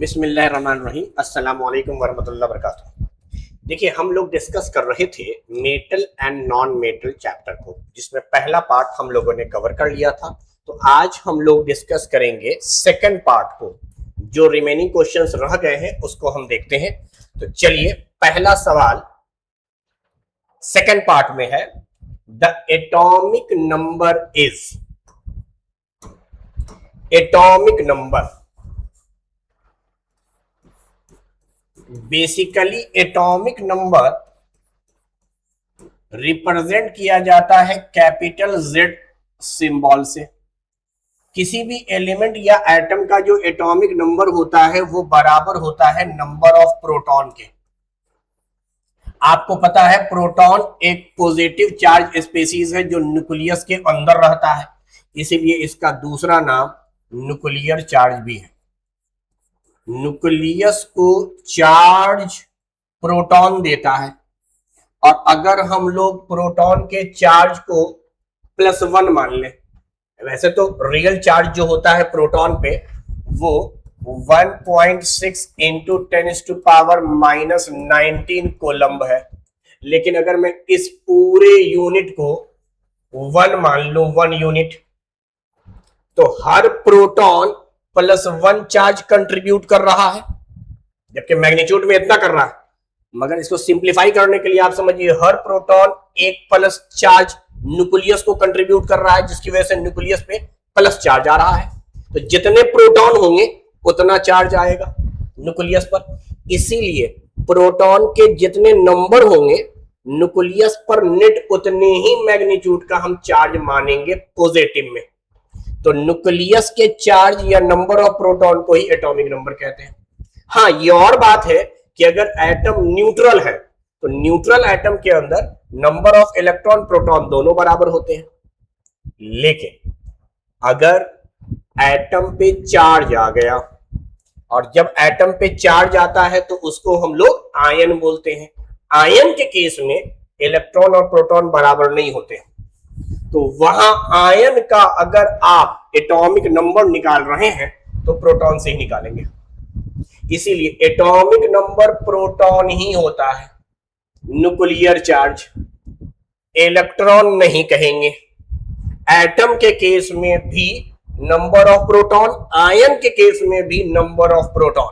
बिस्मिल्लाहिर्रहमानिर्रहीम अस्सलाम वालेकुम वरहमतुल्लाहि वबरकातुहू। देखिए, हम लोग डिस्कस कर रहे थे metal and non metal chapter को, जिसमें पहला पार्ट हम लोगों ने कवर कर लिया था। तो आज हम लोग डिस्कस करेंगे सेकंड पार्ट को। जो रिमेनिंग क्वेश्चंस रह गए हैं उसको हम देखते हैं। तो चलिए, पहला सवाल सेकंड पार्ट में है, the atomic number is. Atomic number basically atomic number represent किया जाता है कैपिटल जेड सिंबल से। किसी भी एलिमेंट या एटम का जो एटॉमिक नंबर होता है वो बराबर होता है नंबर ऑफ प्रोटॉन के। आपको पता है प्रोटॉन एक पॉजिटिव चार्ज स्पीशीज है जो न्यूक्लियस के अंदर रहता है, इसीलिए इसका दूसरा नाम न्यूक्लियर चार्ज भी है। न्यूक्लियस को चार्ज प्रोटॉन देता है, और अगर हम लोग प्रोटॉन के चार्ज को +1 मान लें, वैसे तो रियल चार्ज जो होता है प्रोटॉन पे वो 1.6 इंटू 10⁻⁻19 कोलम्ब है। लेकिन अगर मैं इस पूरे यूनिट को 1 मान लूं, 1 यूनिट, तो हर प्रोटॉन +1 चार्ज कंट्रीब्यूट कर रहा है, जबकि मैग्नीट्यूड में इतना कर रहा है। मगर इसको सिंप्लीफाई करने के लिए आप समझिए, हर प्रोटॉन एक प्लस चार्ज न्यूक्लियस को कंट्रीब्यूट कर रहा है, जिसकी वजह से न्यूक्लियस पे प्लस चार्ज आ रहा है। तो जितने प्रोटॉन होंगे उतना चार्ज आएगा न्यूक्लियस पर। इसीलिए प्रोटॉन के जितने नंबर होंगे न्यूक्लियस पर नेट उतने ही मैग्नीट्यूड का हम चार्ज मानेंगे पॉजिटिव में। तो न्यूक्लियस के चार्ज या नंबर ऑफ प्रोटॉन को ही एटॉमिक नंबर कहते हैं। हाँ, ये और बात है कि अगर एटम न्यूट्रल है तो न्यूट्रल एटम के अंदर नंबर ऑफ इलेक्ट्रॉन प्रोटॉन दोनों बराबर होते हैं। लेकिन अगर एटम पे चार्ज आ गया, और जब एटम पे चार्ज आता है तो उसको हम लोग आयन बोलते हैं। आयन के केस में इलेक्ट्रॉन और प्रोटॉन बराबर नहीं होते, तो वहां आयन का अगर आप एटॉमिक नंबर निकाल रहे हैं तो प्रोटॉन से ही निकालेंगे। इसीलिए एटॉमिक नंबर प्रोटॉन ही होता है, न्यूक्लियर चार्ज इलेक्ट्रॉन नहीं कहेंगे। एटम के केस में भी नंबर ऑफ प्रोटॉन, आयन के केस में भी नंबर ऑफ प्रोटॉन।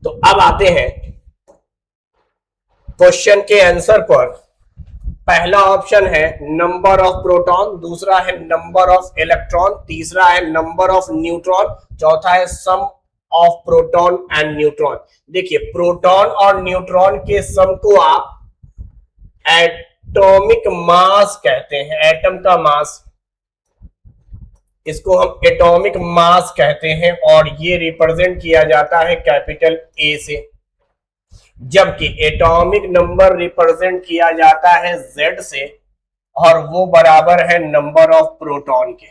तो अब आते हैं क्वेश्चन के आंसर पर। पहला ऑप्शन है नंबर ऑफ प्रोटॉन, दूसरा है नंबर ऑफ इलेक्ट्रॉन, तीसरा है नंबर ऑफ न्यूट्रॉन, चौथा है सम ऑफ प्रोटॉन एंड न्यूट्रॉन। देखिए, प्रोटॉन और न्यूट्रॉन के सम को आप एटॉमिक मास कहते हैं, एटम का मास, इसको हम एटॉमिक मास कहते हैं, और ये रिप्रेजेंट किया जाता है कैपिटल ए से। जबकि एटॉमिक नंबर रिप्रेजेंट किया जाता है Z से, और वो बराबर है नंबर ऑफ प्रोटॉन के।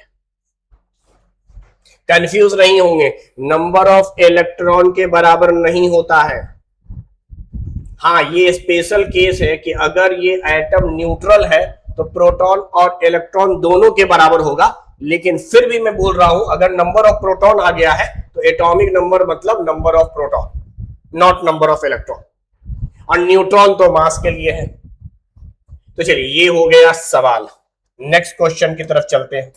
कंफ्यूज नहीं होंगे, नंबर ऑफ इलेक्ट्रॉन के बराबर नहीं होता है। हाँ, ये स्पेशल केस है कि अगर ये एटम न्यूट्रल है तो प्रोटॉन और इलेक्ट्रॉन दोनों के बराबर होगा। लेकिन फिर भी मैं बोल रहा हूं, अगर नंबर ऑफ प्रोटॉन आ गया है तो एटॉमिक नंबर मतलब number of proton, not number of electron. और न्यूट्रॉन तो मास के लिए है। तो चलिए, ये हो गया सवाल। नेक्स्ट क्वेश्चन की तरफ चलते हैं।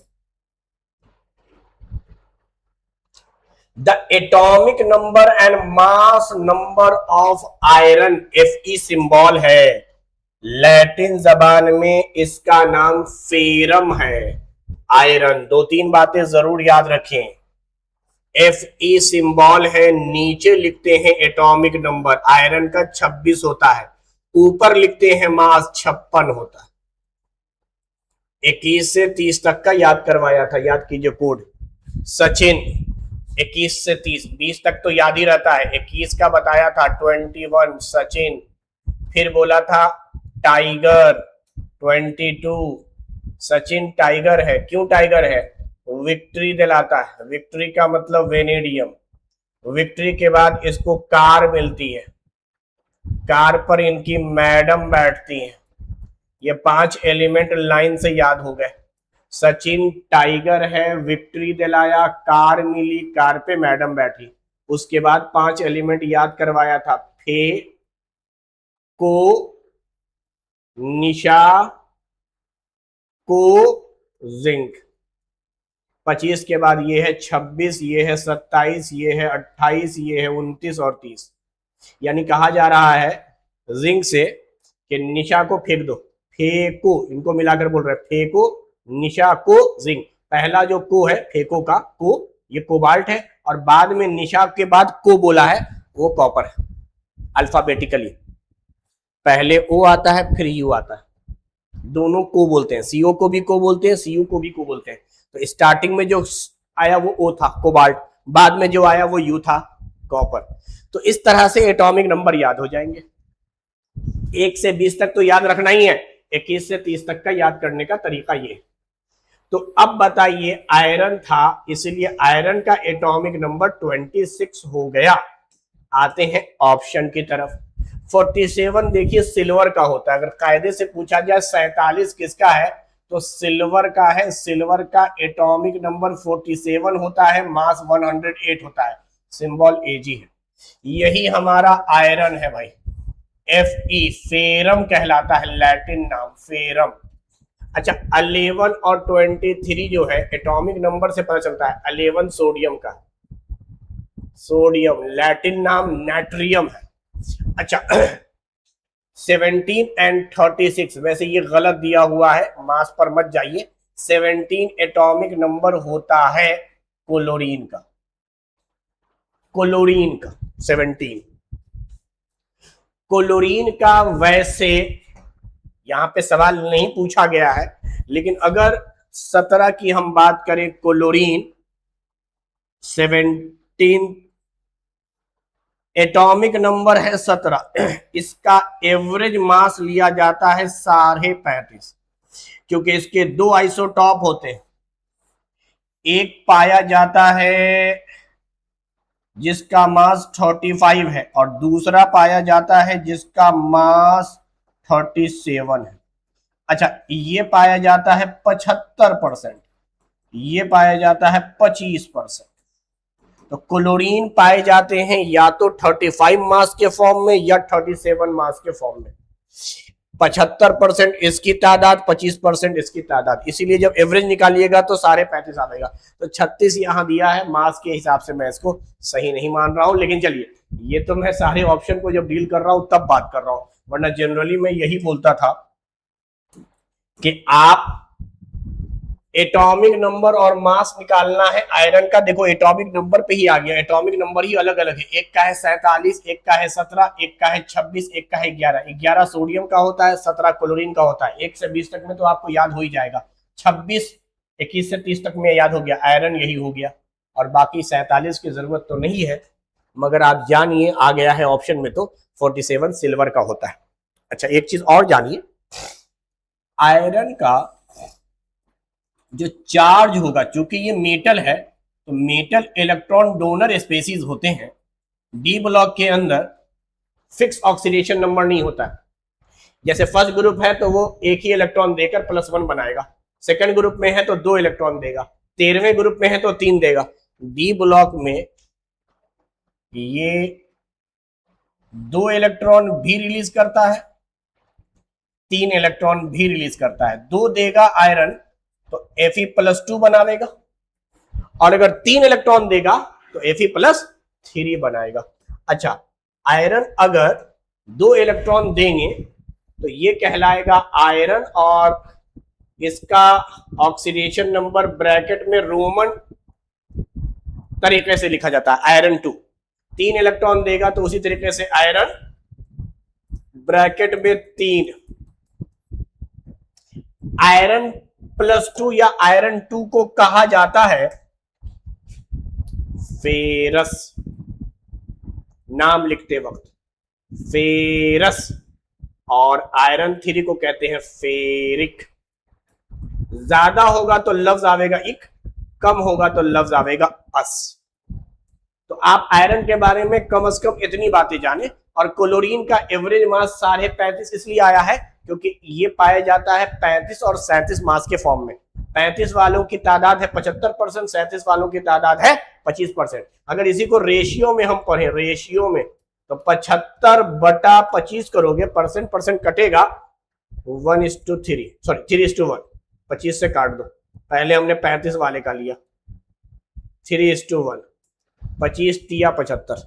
The atomic number and mass number of iron, Fe symbol है, लैटिन जबान में इसका नाम फेरम है। आयरन, 2-3 बातें जरूर याद रखें। Fe सिंबल है, नीचे लिखते हैं एटॉमिक नंबर, आयरन का 26 होता है, ऊपर लिखते हैं मास 56 होता है। 21 से 30 तक का याद करवाया था, याद कीजिए कोड। सचिन 21 से 30, 20 तक तो याद ही रहता है। 21 का बताया था 21 सचिन, फिर बोला था टाइगर 22 सचिन टाइगर है। क्यों टाइगर है? विक्ट्री दिलाता है, विक्ट्री का मतलब वेनेडियम। विक्ट्री के बाद इसको कार मिलती है, कार पर इनकी मैडम बैठती है। ये 5 एलिमेंट लाइन से याद हो गए। सचिन टाइगर है, विक्ट्री दिलाया, कार मिली, कार पे मैडम बैठी। उसके बाद 5 एलिमेंट याद करवाया था, फे, को, निशा, को, जिंक। 25 के बाद ये है 26, ये है 27, ये है 28, ये है 29 और 30। यानी कहा जा रहा है जिंक से कि निशा को फेंक दो, फेंको, इनको मिलाकर बोल रहे हैं, फेंको निशा को जिंक। पहला जो को है फेंको का को, ये कोबाल्ट है, और बाद में निशा के बाद को बोला है वो कॉपर है। अल्फाबेटिकली पहले ओ आता है फिर यू आता है, दोनों को बोलते हैं, सीओ को भी को बोलते हैं, सीयू को भी को बोलते हैं। तो स्टार्टिंग में जो आया वो ओ था कोबाल्ट, बाद में जो आया वो यू था कॉपर। तो इस तरह से एटॉमिक नंबर याद हो जाएंगे। 1 से 20 तक तो याद रखना ही है, 21 से 30 तक का याद करने का तरीका ये। तो अब बताइए, आयरन था, इसलिए आयरन का एटॉमिक नंबर 26 हो गया। आते हैं ऑप्शन की तरफ। 47 देखिए सिल्वर का होता है। अगर कायदे से पूछा जाए 47 किसका है तो सिल्वर का है। सिल्वर का एटॉमिक नंबर 47 होता है, मास 108 होता है, सिंबल Ag है। यही हमारा आयरन है भाई, Fe, फेरम कहलाता है, लैटिन नाम फेरम। अच्छा 11 और 23 जो है एटॉमिक नंबर से पता चलता है। 11 सोडियम का, सोडियम लैटिन नाम नाट्रियम है। अच्छा 17 एंड 36, वैसे ये गलत दिया हुआ है, मास पर मत जाइए। 17 एटॉमिक नंबर होता है क्लोरीन का, क्लोरीन का 17 क्लोरीन का। वैसे यहां पे सवाल नहीं पूछा गया है, लेकिन अगर 17 की हम बात करें, क्लोरीन 17 एटॉमिक नंबर है 17, इसका एवरेज मास लिया जाता है 35.5, क्योंकि इसके 2 आइसोटॉप होते हैं। एक पाया जाता है जिसका मास 35 है और दूसरा पाया जाता है जिसका मास 37 है। अच्छा ये पाया जाता है 75%, ये पाया जाता है 25%। तो क्लोरीन पाए जाते हैं या तो 35 मास के फॉर्म में या 37 मास के फॉर्म में। 75% इसकी तादाद, 25% इसकी तादाद, इसीलिए जब एवरेज निकालिएगा तो 35.5 आएगा। तो 36 यहां दिया है, मास के हिसाब से मैं इसको सही नहीं मान रहा हूं, लेकिन चलिए ये तो मैं सारे ऑप्शन को जब डील कर रहा हूं तब बात कर रहा हूं, वरना जनरली मैं यही बोलता था कि आप एटॉमिक नंबर और मास निकालना है आयरन का। देखो एटॉमिक नंबर पे ही आ गया, एटॉमिक नंबर ही अलग अलग है, एक का है 47, एक का है 17, एक का है 26, एक का है 11। 11 सोडियम का होता है, 17 क्लोरीन का होता है। 1 से 20 तक में तो आपको याद हो ही जाएगा। 26 21 से 30 तक में याद हो गया, आयरन यही हो गया, और बाकी 47 की जरूरत तो नहीं है, मगर आप जानिए आ गया है ऑप्शन में तो 47 सिल्वर का होता है। अच्छा एक चीज और जानिए, आयरन का जो चार्ज होगा, चूंकि ये मेटल है तो मेटल इलेक्ट्रॉन डोनर स्पेसीज होते हैं। डी ब्लॉक के अंदर फिक्स ऑक्सीडेशन नंबर नहीं होता है। जैसे फर्स्ट ग्रुप है तो वो एक ही इलेक्ट्रॉन देकर +1 बनाएगा, सेकंड ग्रुप में है तो 2 इलेक्ट्रॉन देगा, 13वें ग्रुप में है तो 3 देगा। डी ब्लॉक में ये 2 इलेक्ट्रॉन भी रिलीज करता है, 3 इलेक्ट्रॉन भी रिलीज करता है। 2 देगा आयरन तो Fe+2 बनाएगा, और अगर 3 इलेक्ट्रॉन देगा तो Fe+3 बनाएगा। अच्छा आयरन अगर 2 इलेक्ट्रॉन देंगे तो ये कहलाएगा आयरन, और इसका ऑक्सीडेशन नंबर ब्रैकेट में रोमन तरीके से लिखा जाता है आयरन 2। 3 इलेक्ट्रॉन देगा तो उसी तरीके से आयरन ब्रैकेट में 3। आयरन +2 या आयरन 2 को कहा जाता है फेरस, नाम लिखते वक्त फेरस, और आयरन 3 को कहते हैं फेरिक। ज्यादा होगा तो लफ्ज आवेगा इक, कम होगा तो लफ्ज आवेगा अस। तो आप आयरन के बारे में कम से कम इतनी बातें जाने। और क्लोरीन का एवरेज मास 35.5 इसलिए आया है क्योंकि ये पाया जाता है 35 और 37 मास के फॉर्म में। 35 वालों की तादाद है 75%, 37 वालों की तादाद है 25%। अगर इसी को रेशियो में हम पढ़े, रेशियो में, तो 75/25 करोगे, परसेंट परसेंट कटेगा, 1:3, सॉरी 3:1, 25 से काट दो, पहले हमने 35 वाले का लिया, 3:1, 25 तिया 75,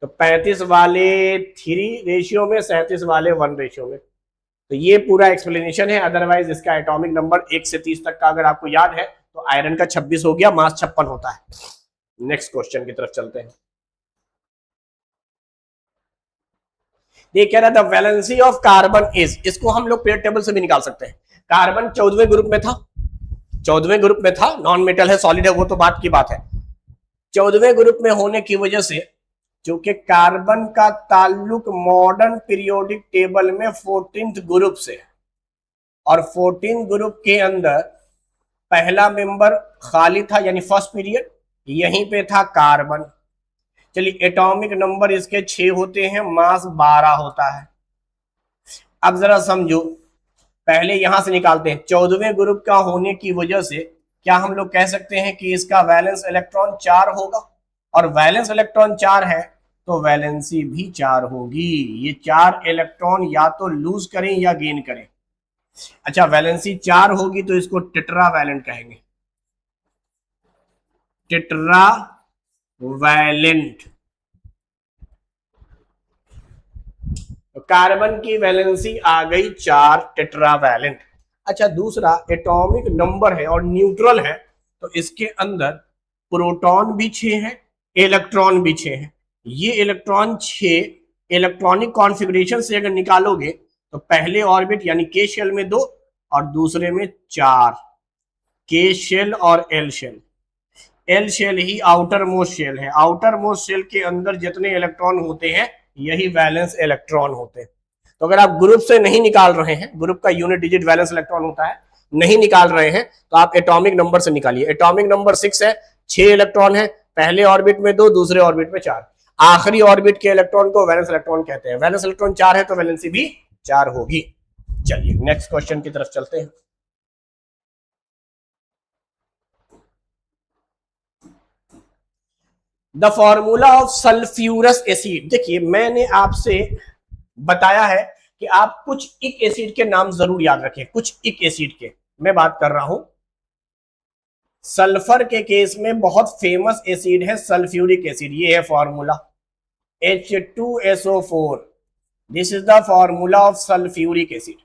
तो 35 वाले 3 रेशियो में, 37 वाले 1 रेशियो में। तो ये पूरा एक्सप्लेनेशन है। अदरवाइज इसका एटॉमिक नंबर 1 से 30 तक का अगर आपको याद है तो आयरन का 26 हो गया, मास 56 होता है। नेक्स्ट क्वेश्चन की तरफ चलते हैं। ये कह रहा था वैलेंसी ऑफ कार्बन इज, इसको हम लोग पीरियड टेबल से भी निकाल सकते हैं। कार्बन 14वें ग्रुप में था, 14वें ग्रुप में था, नॉन मेटल है, सॉलिड है, वो तो बात की बात है। 14वें ग्रुप में होने की वजह से क्योंकि कार्बन का ताल्लुक मॉडर्न पीरियोडिक टेबल में 14th ग्रुप से, और 14th ग्रुप के अंदर पहला मेंबर खाली था, यानी फर्स्ट पीरियड, यहीं पे था कार्बन। चलिए एटॉमिक नंबर इसके 6 होते हैं, मास 12 होता है। अब जरा समझो, पहले यहां से निकालते हैं। 14वें ग्रुप का होने की वजह से क्या हम लोग कह सकते हैं कि इसका वैलेंस इलेक्ट्रॉन 4 होगा, और वैलेंस इलेक्ट्रॉन 4 है तो वैलेंसी भी 4 होगी। ये 4 इलेक्ट्रॉन या तो लूज करें या गेन करें। अच्छा, वैलेंसी 4 होगी तो इसको टेट्रा वैलेंट कहेंगे, टेट्रा वैलेंट। तो कार्बन की वैलेंसी आ गई 4, टेट्रा वैलेंट। अच्छा, दूसरा एटॉमिक नंबर है और न्यूट्रल है, तो इसके अंदर प्रोटॉन भी 6 है, इलेक्ट्रॉन भी 6 है। ये इलेक्ट्रॉन 6 इलेक्ट्रॉनिक कॉन्फ़िगरेशन से अगर निकालोगे तो पहले ऑर्बिट यानी के शेल में 2 और दूसरे में 4, के शेल और एल शेल। एल शेल ही आउटर मोस्ट शेल है। आउटर मोस्ट शेल के अंदर जितने इलेक्ट्रॉन होते हैं यही वैलेंस इलेक्ट्रॉन होते हैं। तो अगर आप ग्रुप से नहीं निकाल रहे हैं, ग्रुप का यूनिट डिजिट वैलेंस इलेक्ट्रॉन होता है, नहीं निकाल रहे हैं तो आप एटॉमिक नंबर से निकालिए। एटॉमिक नंबर 6 है, 6 इलेक्ट्रॉन है, पहले ऑर्बिट में 2, दूसरे ऑर्बिट में 4, आखिरी ऑर्बिट के इलेक्ट्रॉन को वैलेंस इलेक्ट्रॉन कहते हैं। वैलेंस इलेक्ट्रॉन 4 है तो वैलेंसी भी 4 होगी। चलिए नेक्स्ट क्वेश्चन की तरफ चलते हैं। The formula of sulphurous acid. देखिए मैंने आपसे बताया है कि आप कुछ इक एसिड के नाम जरूर याद रखें, कुछ इक एसिड के मैं बात कर रहा हूं। सल्फर के केस में बहुत फेमस एसिड है सल्फ्यूरिक एसिड। ये है formula H2SO4। This is the formula of sulphuric acid.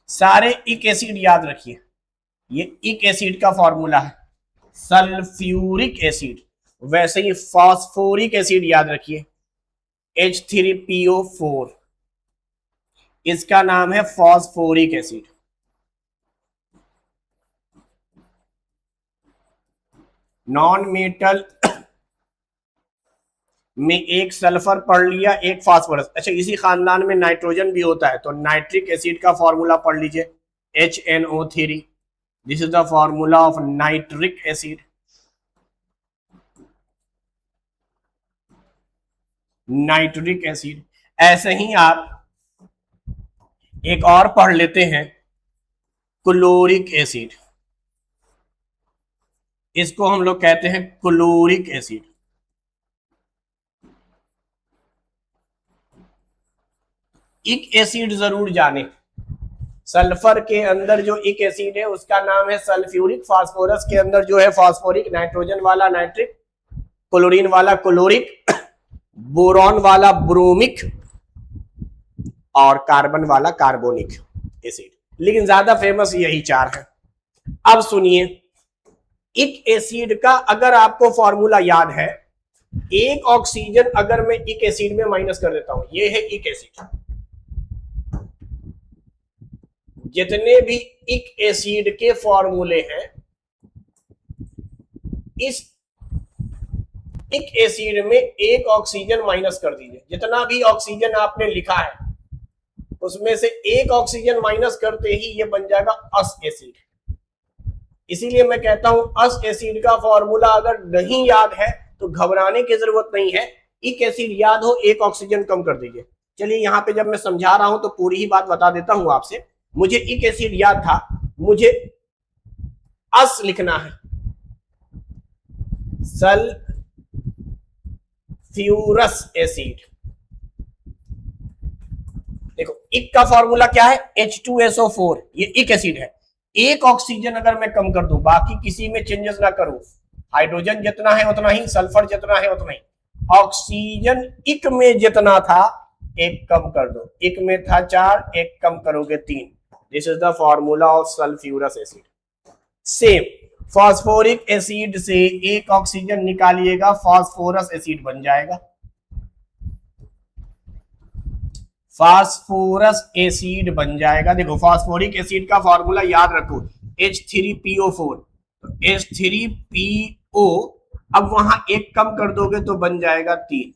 सारे इक एसिड याद रखिए, ये इक एसिड का फॉर्मूला है सल्फ्यूरिक एसिड। वैसे ही फास्फोरिक एसिड याद रखिए H3PO4, इसका नाम है फास्फोरिक एसिड। नॉन मेटल में एक सल्फर पढ़ लिया, एक फास्फोरस। अच्छा, इसी खानदान में नाइट्रोजन भी होता है, तो नाइट्रिक एसिड का फॉर्मूला पढ़ लीजिए HNO3। This is the formula of nitric acid. Nitric acid. ऐसे ही आप एक और पढ़ लेते हैं क्लोरिक एसिड, इसको हम लोग कहते हैं क्लोरिक एसिड। इक एसिड जरूर जाने, सल्फर के अंदर जो इक एसिड है उसका नाम है सल्फ्यूरिक, फास्फोरस के अंदर जो है फास्फोरिक, नाइट्रोजन वाला नाइट्रिक, क्लोरीन वाला क्लोरिक, बोरॉन वाला ब्रोमिक और कार्बन वाला कार्बोनिक एसिड। लेकिन ज्यादा फेमस यही 4 है। अब सुनिए, इक एसिड का अगर आपको फॉर्मूला याद है, एक ऑक्सीजन अगर मैं इक एसिड में माइनस कर देता हूं, ये है इक एसिड। जितने भी इक एसिड के फॉर्मूले हैं, इस इक एसिड में एक ऑक्सीजन माइनस कर दीजिए। जितना भी ऑक्सीजन आपने लिखा है उसमें से एक ऑक्सीजन माइनस करते ही ये बन जाएगा अस एसिड। इसीलिए मैं कहता हूं अस एसिड का फॉर्मूला अगर नहीं याद है तो घबराने की जरूरत नहीं है। इक एसिड याद हो, एक ऑक्सीजन कम कर दीजिए। चलिए यहां पे जब मैं समझा रहा हूं तो पूरी ही बात बता देता हूं आपसे। मुझे इक एसिड याद था, मुझे अस लिखना है, सल्फ्यूरस एसिड। देखो इक का फॉर्मूला क्या है, H2SO4, ये इक एसिड है। एक ऑक्सीजन अगर मैं कम कर दूं, बाकी किसी में चेंजेस ना करूं, हाइड्रोजन जितना है उतना ही, सल्फर जितना है उतना ही, ऑक्सीजन इक में जितना था एक कम कर दो, इक में था 4, एक कम करोगे 3। This is the formula of sulphurous acid. Same phosphoric acid से एक ऑक्सीजन निकालिएगा, फॉस्फोरस एसिड बन जाएगा। फास्फोरस एसिड बन जाएगा। देखो फॉस्फोरिक एसिड का फॉर्मूला याद रखो, H3PO4, तो H3PO, अब वहां एक कम कर दोगे तो बन जाएगा 3,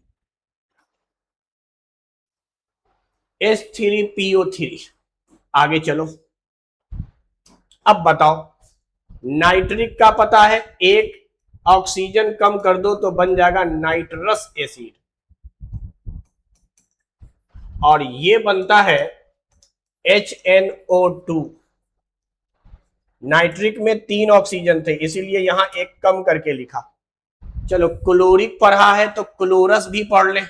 H3PO3। आगे चलो, अब बताओ, नाइट्रिक का पता है, एक ऑक्सीजन कम कर दो तो बन जाएगा नाइट्रस एसिड, और ये बनता है HNO2। नाइट्रिक में 3 ऑक्सीजन थे, इसीलिए यहां एक कम करके लिखा। चलो क्लोरिक पढ़ा है तो क्लोरस भी पढ़ ले।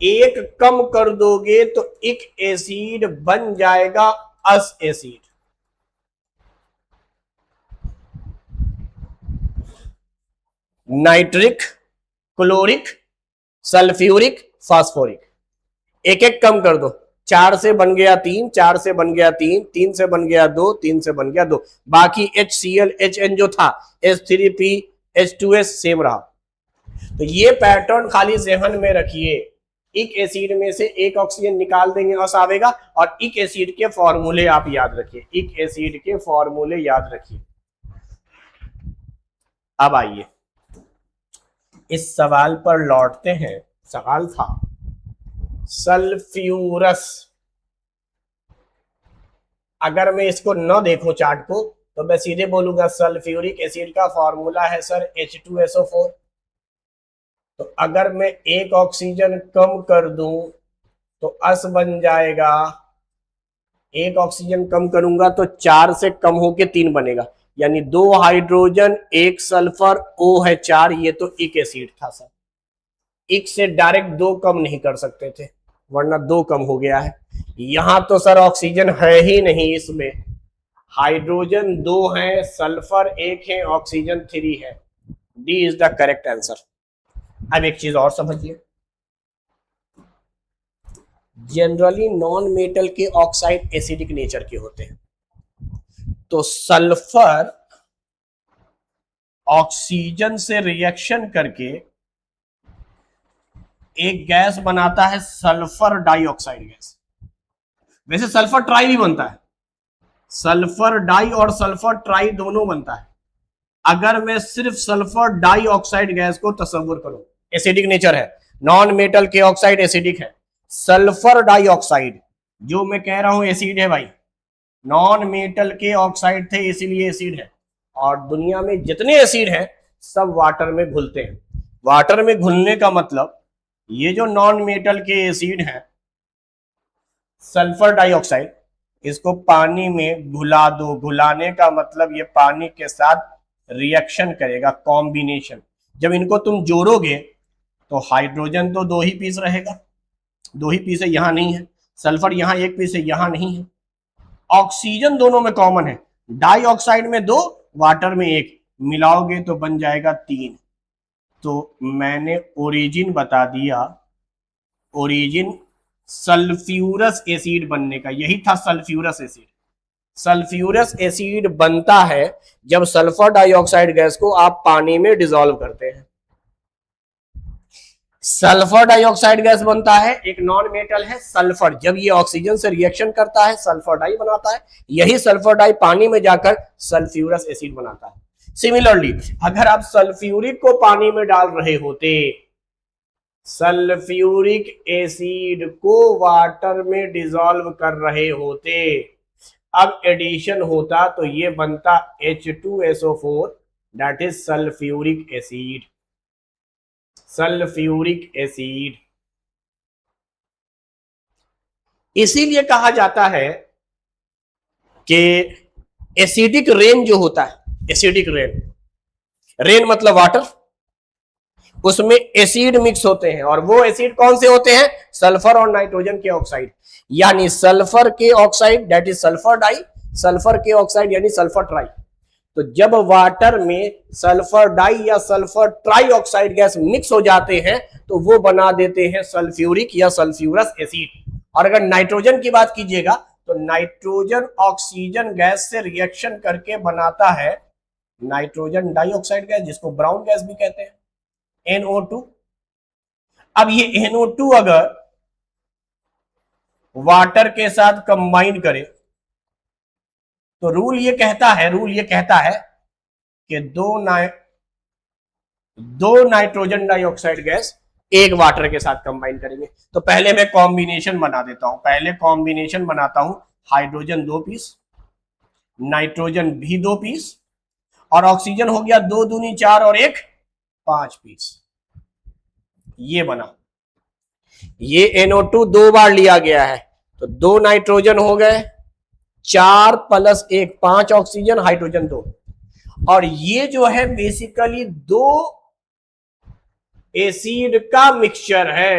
एक कम कर दोगे तो इक एसिड बन जाएगा अस acid. Nitric, chloric, sulphuric, phosphoric, एक एक कम कर दो, 4 से बन गया 3, 4 से बन गया 3, 3 से बन गया 2, 3 से बन गया 2, बाकी HCl HN जो था, H3P H2S सेम रहा। तो ये पैटर्न खाली जहन में रखिए, इक एसिड में से एक ऑक्सीजन निकाल देंगे अस आवेगा, और इक एसिड के फॉर्मूले आप याद रखिए, इक एसिड के फॉर्मूले याद रखिए। अब आइए इस सवाल पर लौटते हैं। सवाल था सल्फ्यूरस, अगर मैं इसको न देखूं चार्ट को तो मैं सीधे बोलूंगा सल्फ्यूरिक एसिड का फॉर्मूला है सर H2SO4। तो अगर मैं एक ऑक्सीजन कम कर दूं तो अस बन जाएगा, एक ऑक्सीजन कम करूंगा तो 4 से कम होके 3 बनेगा, यानी 2 हाइड्रोजन 1 सल्फर, O है 4, ये तो इक एसिड था सर। इक से डायरेक्ट 2 कम नहीं कर सकते थे, वरना 2 कम हो गया है। यहां तो सर ऑक्सीजन है ही नहीं, इसमें हाइड्रोजन 2 है, सल्फर 1 है, ऑक्सीजन 3 है। D is the correct answer. अब एक चीज और समझिए, जनरली नॉन मेटल के ऑक्साइड एसिडिक नेचर के होते हैं, तो सल्फर ऑक्सीजन से रिएक्शन करके एक गैस बनाता है सल्फर डाइऑक्साइड गैस। वैसे सल्फर ट्राई भी बनता है, सल्फर डाई और सल्फर ट्राई दोनों बनता है। अगर मैं सिर्फ सल्फर डाइऑक्साइड गैस को तस्वुर करूं, एसिडिक नेचर है, नॉन मेटल के ऑक्साइड एसिडिक है, सल्फर डाइऑक्साइड जो मैं कह रहा हूं एसिड है भाई, नॉन मेटल के ऑक्साइड थे इसीलिए एसिड है। और दुनिया में जितने एसिड हैं सब वाटर में घुलते हैं। वाटर में घुलने का मतलब ये जो नॉन मेटल के एसिड हैं, सल्फर डाइऑक्साइड, इसको पानी में घुला दो, घुलाने का मतलब ये पानी के साथ रिएक्शन करेगा, कॉम्बिनेशन। जब इनको तुम जोड़ोगे तो हाइड्रोजन तो 2 ही पीस रहेगा, 2 ही पीस है, यहां नहीं है, सल्फर यहां 1 पीस है, यहां नहीं है, ऑक्सीजन दोनों में कॉमन है, डाइऑक्साइड में 2, वाटर में 1, मिलाओगे तो बन जाएगा 3। तो मैंने ओरिजिन बता दिया, ओरिजिन सल्फ्यूरस एसिड बनने का यही था, सल्फ्यूरस एसिड। सल्फ्यूरस एसिड बनता है जब सल्फर डाइऑक्साइड गैस को आप पानी में डिसॉल्व करते हैं। सल्फर डाइऑक्साइड गैस बनता है, एक नॉन मेटल है सल्फर, जब ये ऑक्सीजन से रिएक्शन करता है सल्फर डाई बनाता है, यही सल्फर डाई पानी में जाकर सल्फ्यूरस एसिड बनाता है। सिमिलरली अगर आप सल्फ्यूरिक को पानी में डाल रहे होते, सल्फ्यूरिक एसिड को वाटर में डिसॉल्व कर रहे होते, अब एडिशन होता तो ये बनता H2SO4, that is sulphuric acid, sulphuric acid. इसीलिए कहा जाता है कि एसिडिक रेन जो होता है, एसिडिक रेन, रेन मतलब वाटर, उसमें एसिड मिक्स होते हैं और वो एसिड कौन से होते हैं, सल्फर और नाइट्रोजन के ऑक्साइड, यानी सल्फर के oxide that is sulphur di, sulphur के ऑक्साइड यानी सल्फर ट्राई। तो जब वाटर में सल्फर डाई या sulphur trioxide gas mix हो जाते हैं तो वो बना देते हैं सल्फ्यूरिक या सल्फ्यूरस एसिड। और अगर नाइट्रोजन की बात कीजिएगा तो नाइट्रोजन ऑक्सीजन गैस से रिएक्शन करके बनाता है नाइट्रोजन डाइऑक्साइड गैस, जिसको ब्राउन गैस भी कहते हैं, NO2। अब ये NO2 अगर वाटर के साथ कंबाइन करे तो रूल ये कहता है कि दो नाइट्रोजन डाइऑक्साइड गैस एक वाटर के साथ कंबाइन करेंगे। तो पहले मैं कॉम्बिनेशन बना देता हूं, पहले कॉम्बिनेशन बनाता हूं, हाइड्रोजन 2 पीस, नाइट्रोजन भी 2 पीस, और ऑक्सीजन हो गया 2 दूनी 4 और 1 5 पीस। ये बना, ये NO2 2 बार लिया गया है तो 2 नाइट्रोजन हो गए, 4 + 1 5 ऑक्सीजन, हाइड्रोजन 2। और ये जो है बेसिकली 2 एसिड का मिक्सचर है,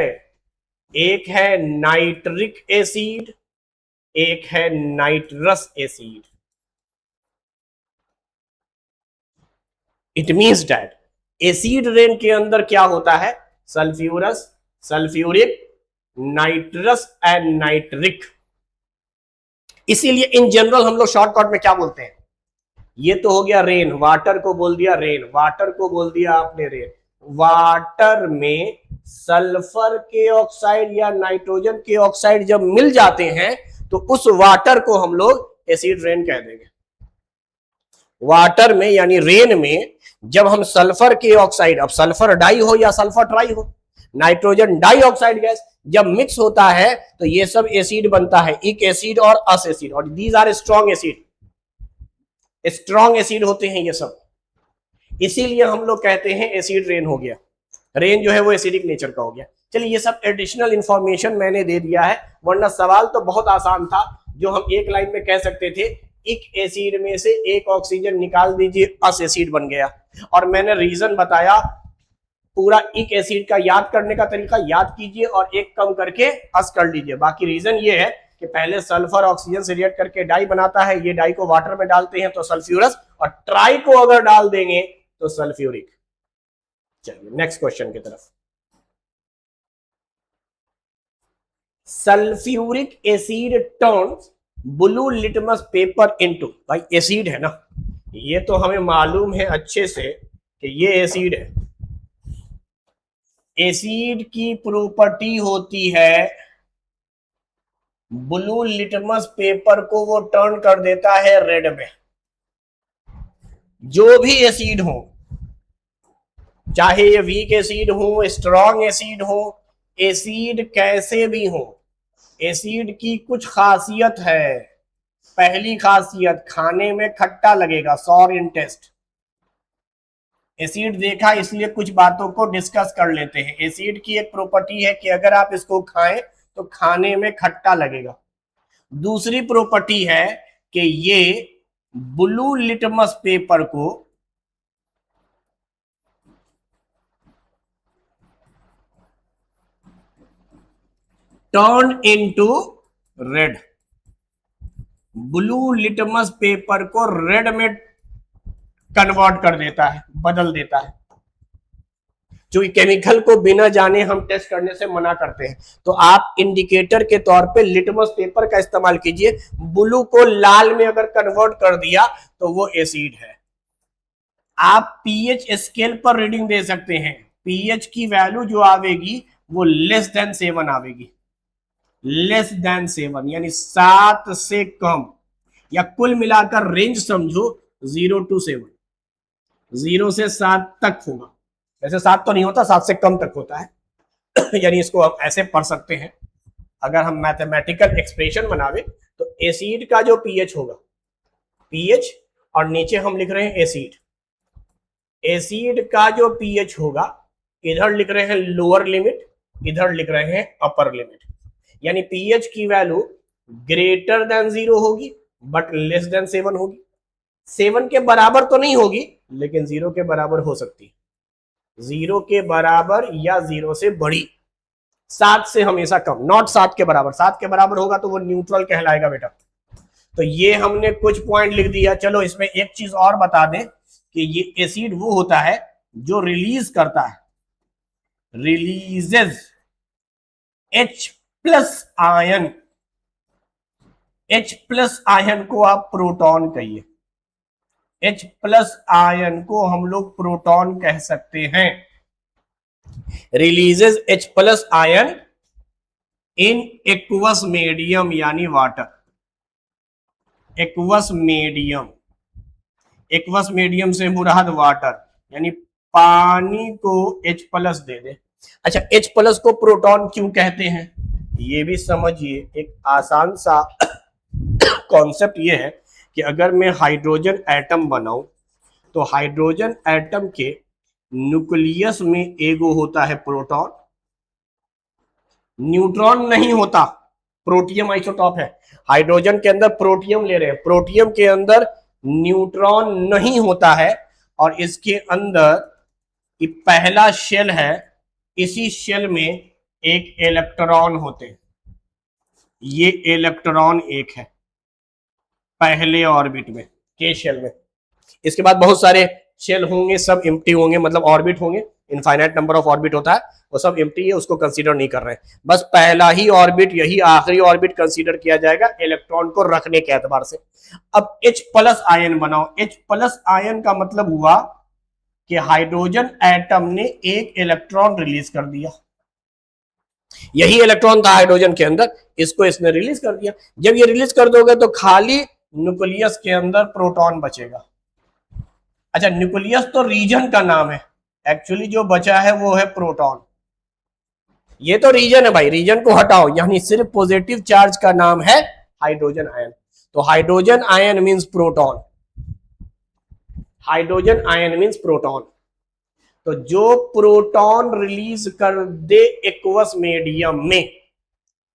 एक है नाइट्रिक एसिड, एक है nitrous acid. It means that acid rain के अंदर क्या होता है, sulphurous, sulphuric, nitrous and nitric. इसीलिए इन जनरल हम लोग शॉर्टकट में क्या बोलते हैं, ये तो हो गया रेन, वाटर को बोल दिया रेन, वाटर को बोल दिया आपने रेन। वाटर में सल्फर के ऑक्साइड या नाइट्रोजन के ऑक्साइड जब मिल जाते हैं तो उस वाटर को हम लोग एसिड रेन कह देंगे। वाटर में यानी रेन में जब हम सल्फर के ऑक्साइड, अब सल्फर डाई हो या सल्फर ट्राई हो, नाइट्रोजन डाइऑक्साइड गैस जब मिक्स होता है तो ये सब एसिड बनता है, इक एसिड और अस एसिड, और these are strong acid, strong acid होते हैं ये सब। इसीलिए हम लोग कहते हैं एसिड रेन हो गया, रेन जो है वो एसिडिक नेचर का हो गया। चलिए ये सब एडिशनल इंफॉर्मेशन मैंने दे दिया है, वरना सवाल तो बहुत आसान था, जो हम एक लाइन में कह सकते थे इक एसिड में से एक ऑक्सीजन निकाल दीजिए, अस एसिड बन गया। और मैंने रीजन बताया, पूरा इक एसिड का याद करने का तरीका याद कीजिए और एक कम करके अस कर लीजिए। बाकी रीजन ये है कि पहले सल्फर ऑक्सीजन से रिएक्ट करके डाई बनाता है, ये डाई को वाटर में डालते हैं तो सल्फ्यूरस, और ट्राई को अगर डाल देंगे तो सल्फ्यूरिक। चलिए नेक्स्ट क्वेश्चन की तरफ। Sulphuric asset turns blue litmus paper into, भाई एसिड है ना, ये तो हमें मालूम है अच्छे से कि ये एसिड है। एसिड की प्रॉपर्टी होती है ब्लू लिटमस पेपर को वो टर्न कर देता है रेड में। जो भी एसिड हो, चाहे ये वीक एसिड हो, स्ट्रॉन्ग एसिड हो, एसिड कैसे भी हो, एसिड की कुछ खासियत है। पहली खासियत, खाने में खट्टा लगेगा, सॉर इन टेस्ट। एसिड देखा इसलिए कुछ बातों को डिस्कस कर लेते हैं। एसिड की एक प्रॉपर्टी है कि अगर आप इसको खाएं तो खाने में खट्टा लगेगा। दूसरी प्रॉपर्टी है कि ये ब्लू लिटमस पेपर को turn into red, blue litmus paper को रेड में कन्वर्ट कर देता है, बदल देता है। जो केमिकल को बिना जाने हम टेस्ट करने से मना करते हैं, तो आप इंडिकेटर के तौर पे लिटमस पेपर का इस्तेमाल कीजिए। ब्लू को लाल में अगर कन्वर्ट कर दिया तो वो एसिड है। आप पीएच स्केल पर रीडिंग दे सकते हैं, पीएच की वैल्यू जो आवेगी वो लेस देन 7 आवेगी, लेस देन 7 यानी 7 से कम, या कुल मिलाकर रेंज समझो 0 to 7, 0 से 7 तक होगा। वैसे 7 तो नहीं होता, 7 से कम तक होता है यानी इसको हम ऐसे पढ़ सकते हैं, अगर हम मैथमेटिकल एक्सप्रेशन बनावे तो एसिड का जो पीएच होगा, पीएच, और नीचे हम लिख रहे हैं एसिड, एसिड का जो पीएच होगा, इधर लिख रहे हैं लोअर लिमिट, इधर लिख रहे हैं अपर लिमिट, यानी पीएच की वैल्यू ग्रेटर देन 0 होगी बट लेस देन 7 होगी। 7 के बराबर तो नहीं होगी, लेकिन 0 के बराबर हो सकती है, 0 के बराबर या 0 से बड़ी, 7 से हमेशा कम, नॉट 7 के बराबर। 7 के बराबर होगा तो वो न्यूट्रल कहलाएगा बेटा। तो ये हमने कुछ पॉइंट लिख दिया। चलो इसमें एक चीज और बता दें कि ये एसिड वो होता है जो रिलीज करता है, releases H plus ion. H plus ion को आप प्रोटॉन कहिए, H प्लस आयन को हम लोग प्रोटॉन कह सकते हैं। Releases H plus ion in aqueous medium यानी water, aqueous medium, aqueous medium से मुराद वाटर यानी पानी को H प्लस दे दे। अच्छा, H प्लस को प्रोटॉन क्यों कहते हैं ये भी समझिए। एक आसान सा कॉन्सेप्ट ये है कि अगर मैं हाइड्रोजन एटम बनाऊं तो हाइड्रोजन एटम के न्यूक्लियस में एगो होता है प्रोटॉन, न्यूट्रॉन नहीं होता, प्रोटियम आइसोटॉप है। हाइड्रोजन के अंदर प्रोटियम ले रहे हैं, प्रोटियम के अंदर न्यूट्रॉन नहीं होता है, और इसके अंदर ये पहला शेल है, इसी शेल में एक इलेक्ट्रॉन होते हैं, ये इलेक्ट्रॉन एक है पहले ऑर्बिट में के शेल में। इसके बाद बहुत सारे शेल होंगे, सब एम्प्टी होंगे, मतलब ऑर्बिट होंगे, इनफाइनाइट नंबर ऑफ ऑर्बिट होता है, वो सब एम्प्टी है, उसको कंसीडर नहीं कर रहे हैं। बस पहला ही ऑर्बिट, यही आखिरी ऑर्बिट कंसीडर किया जाएगा इलेक्ट्रॉन को रखने के एतबार से। अब H प्लस आयन बनाओ। H प्लस आयन का मतलब हुआ कि हाइड्रोजन एटम ने एक इलेक्ट्रॉन रिलीज कर दिया, यही इलेक्ट्रॉन था हाइड्रोजन के अंदर, इसको इसने रिलीज कर दिया। जब ये रिलीज कर दोगे तो खाली न्यूक्लियस के अंदर प्रोटॉन बचेगा। अच्छा, न्यूक्लियस तो रीजन का नाम है, एक्चुअली जो बचा है वो है प्रोटॉन। ये तो रीजन है भाई, रीजन को हटाओ, यानी सिर्फ पॉजिटिव चार्ज का नाम है हाइड्रोजन आयन। तो hydrogen ion means proton, hydrogen ion means proton. तो जो प्रोटॉन रिलीज कर दे एक्वस मीडियम में,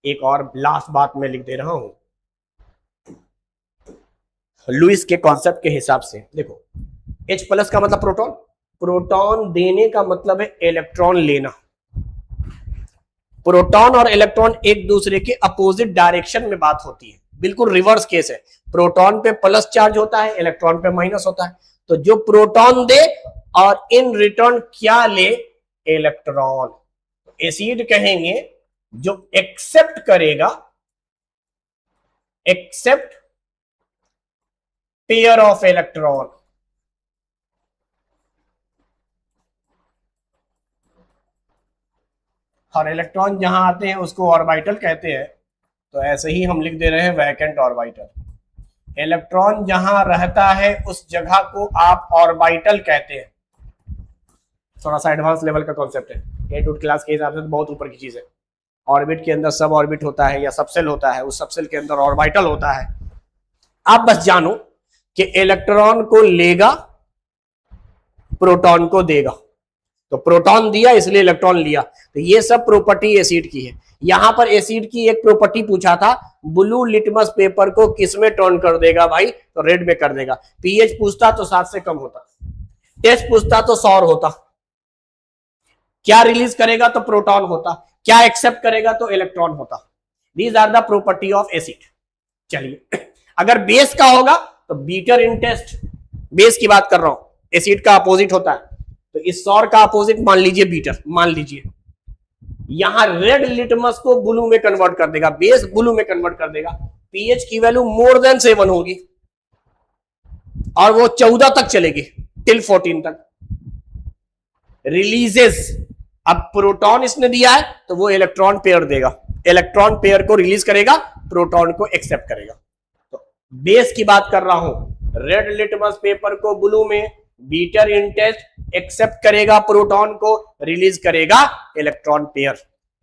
एक और लास्ट बात मैं लिख दे रहा हूं लुईस के कॉन्सेप्ट के हिसाब से। देखो, H प्लस का मतलब प्रोटॉन, प्रोटॉन देने का मतलब है इलेक्ट्रॉन लेना। प्रोटॉन और इलेक्ट्रॉन एक दूसरे के अपोजिट डायरेक्शन में बात होती है, बिल्कुल रिवर्स केस है। प्रोटॉन पे प्लस चार्ज होता है, इलेक्ट्रॉन पे माइनस होता है। तो जो प्रोटॉन दे और इन रिटर्न क्या ले, इलेक्ट्रॉन। एसिड कहेंगे जो एक्सेप्ट करेगा, एक्सेप्ट पेयर ऑफ इलेक्ट्रॉन। और इलेक्ट्रॉन जहां आते हैं उसको ऑर्बिटल कहते हैं, तो ऐसे ही हम लिख दे रहे हैं वैकेंट ऑर्बिटल। इलेक्ट्रॉन जहां रहता है उस जगह को आप ऑर्बिटल कहते हैं। थोड़ा सा एडवांस लेवल का कॉन्सेप्ट है, 8th क्लास के हिसाब से तो बहुत ऊपर की चीज है। ऑर्बिट के अंदर सब ऑर्बिट होता है या सबसेल होता है, उस सबसेल के अंदर ऑर्बिटल होता है। आप बस जानो कि इलेक्ट्रॉन को लेगा, प्रोटॉन को देगा। तो प्रोटॉन दिया इसलिए इलेक्ट्रॉन लिया। तो ये सब प्रॉपर्टी एसिड की है। यहां पर एसिड की एक प्रॉपर्टी पूछा था, ब्लू लिटमस पेपर को किस में टर्न कर देगा भाई, तो रेड में कर देगा। पीएच पूछता तो 7 से कम होता, टेस्ट पूछता तो सौर होता। क्या रिलीज करेगा तो प्रोटॉन होता, क्या एक्सेप्ट करेगा तो इलेक्ट्रॉन होता। These are the property of acid. चलिए, अगर बेस का होगा तो बीटर इन टेस्ट, बेस की बात कर रहा हूं, एसिड का अपोजिट होता है, तो इस सौर का अपोजिट मान लीजिए बीटर, मान लीजिए यहां रेड लिटमस को ब्लू में कन्वर्ट कर देगा, बेस ब्लू में कन्वर्ट कर देगा। पीएच की वैल्यू मोर देन 7 होगी और वो 14 तक चलेगी, टिल 14 तक। रिलीजेस, अब प्रोटॉन इसने दिया है तो वो इलेक्ट्रॉन पेयर देगा, इलेक्ट्रॉन पेयर को रिलीज करेगा, प्रोटॉन को एक्सेप्ट करेगा। तो बेस की बात कर रहा हूं, रेड लिटमस पेपर को ब्लू में, बीटर इन टेस्ट एक्सेप्ट करेगा प्रोटॉन को, रिलीज करेगा इलेक्ट्रॉन पेयर,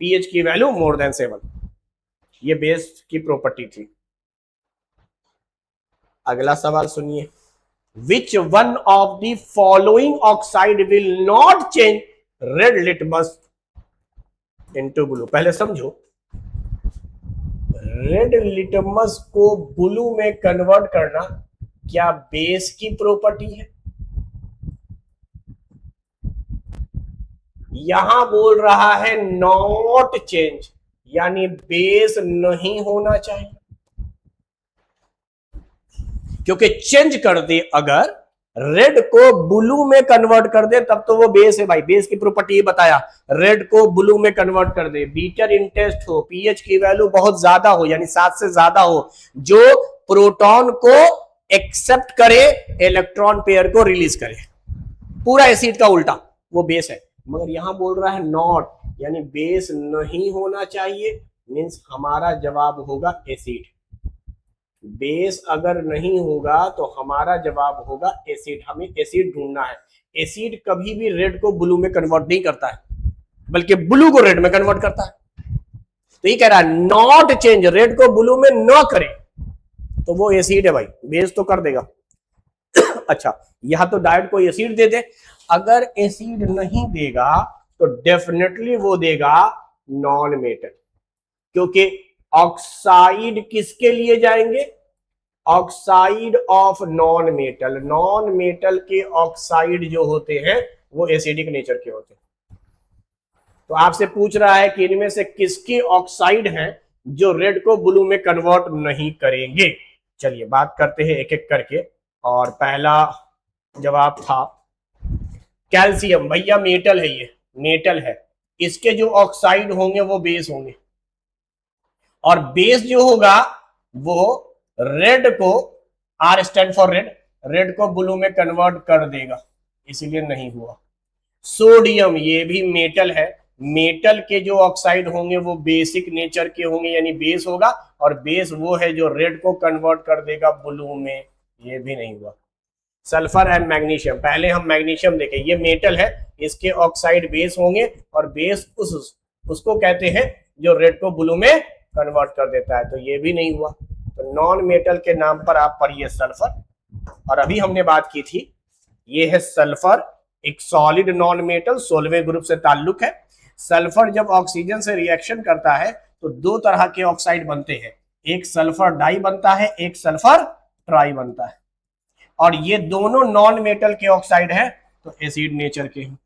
पीएच की वैल्यू मोर देन 7। ये बेस की प्रॉपर्टी थी। अगला सवाल सुनिए, which one of the following oxide will not change red litmus into blue. पहले समझो, रेड लिटमस को ब्लू में कन्वर्ट करना क्या बेस की प्रॉपर्टी है? यहां बोल रहा है नॉट चेंज, यानी बेस नहीं होना चाहिए, क्योंकि चेंज कर दे अगर, रेड को ब्लू में कन्वर्ट कर दे तब तो वो बेस है भाई। बेस की प्रॉपर्टी ये बताया, रेड को ब्लू में कन्वर्ट कर दे, बीटर इंटेस्ट हो, पीएच की वैल्यू बहुत ज्यादा हो यानी 7 से ज्यादा हो, जो प्रोटॉन को एक्सेप्ट करे, इलेक्ट्रॉन पेयर को रिलीज करे, पूरा एसिड का उल्टा, वो बेस है। मगर यहां बोल रहा है नॉट, यानी बेस नहीं होना चाहिए, मींस हमारा जवाब होगा एसिड। बेस अगर नहीं होगा तो हमारा जवाब होगा एसिड। हमें एसिड ढूंढना है। एसिड कभी भी रेड को ब्लू में कन्वर्ट नहीं करता है, बल्कि ब्लू को रेड में कन्वर्ट करता है। तो ये कह रहा है नॉट चेंज, रेड को ब्लू में न करे, तो वो एसिड है भाई, बेस तो कर देगा। अच्छा, यहां तो डायरेक्ट को एसिड दे दे, अगर एसिड नहीं देगा तो डेफिनेटली वो देगा नॉन मेटल, क्योंकि ऑक्साइड किसके लिए जाएंगे? Oxide of non metal. Non metal के ऑक्साइड जो होते हैं वो एसिडिक नेचर के होते हैं। तो आपसे पूछ रहा है कि इनमें से किसके ऑक्साइड हैं जो रेड को ब्लू में कन्वर्ट नहीं करेंगे। चलिए बात करते हैं एक एक करके। और पहला जवाब था कैल्शियम। भैया मेटल है, ये मेटल है, इसके जो ऑक्साइड होंगे वो बेस होंगे, और बेस जो होगा वो रेड को, R stand for red, red को ब्लू में कन्वर्ट कर देगा, इसीलिए नहीं हुआ। सोडियम, ये भी मेटल है, मेटल के जो ऑक्साइड होंगे वो बेसिक नेचर के होंगे, यानी बेस होगा, और बेस वो है जो रेड को कन्वर्ट कर देगा ब्लू में, ये भी नहीं हुआ। सल्फर एंड मैग्नीशियम, पहले हम मैग्नीशियम देखें, ये मेटल है, इसके ऑक्साइड बेस होंगे, और बेस उसको कहते हैं जो रेड को ब्लू में कन्वर्ट कर देता है, तो ये भी नहीं हुआ। तो नॉन मेटल के नाम पर आप पढ़िए सल्फर। और अभी हमने बात की थी, ये है सल्फर, एक सॉलिड नॉन मेटल, 16वें ग्रुप से ताल्लुक है। सल्फर जब ऑक्सीजन से रिएक्शन करता है तो दो तरह के ऑक्साइड बनते हैं, एक सल्फर डाई बनता है, एक सल्फर ट्राई बनता है, और ये दोनों नॉन मेटल के ऑक्साइड है, तो एसिड नेचर के हैं।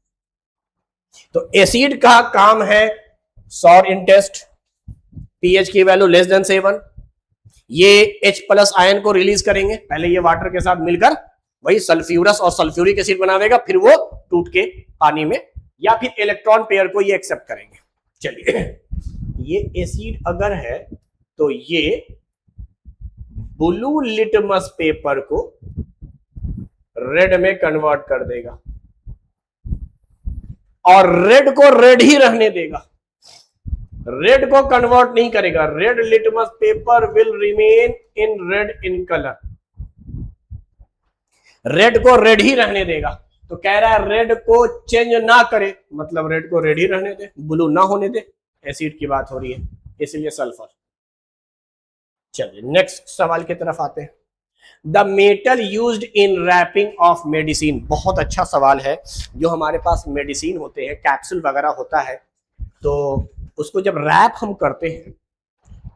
तो एसिड का काम है सॉर इंटेस्ट, पीएच की वैल्यू लेस देन 7, ये H+ आयन को रिलीज करेंगे, पहले ये वाटर के साथ मिलकर वही सल्फ्यूरस और सल्फ्यूरिक एसिड बनावेगा, फिर वो टूट के पानी में, या फिर इलेक्ट्रॉन पेयर को ये एक्सेप्ट करेंगे। चलिए, ये एसिड अगर है तो ये ब्लू लिटमस पेपर को रेड में कन्वर्ट कर देगा, और रेड को रेड ही रहने देगा, रेड को कन्वर्ट नहीं करेगा। Red litmus paper will remain in red in colour, red को रेड ही रहने देगा। तो कह रहा है रेड को चेंज ना करे, मतलब रेड को रेड ही रहने दे, ब्लू ना होने दे, एसिड की बात हो रही है, इसलिए सल्फर। चलिए नेक्स्ट सवाल की तरफ आते हैं। The metal used in wrapping of medicine, बहुत अच्छा सवाल है। जो हमारे पास मेडिसिन होते हैं, कैप्सूल वगैरह होता है, तो उसको जब रैप हम करते हैं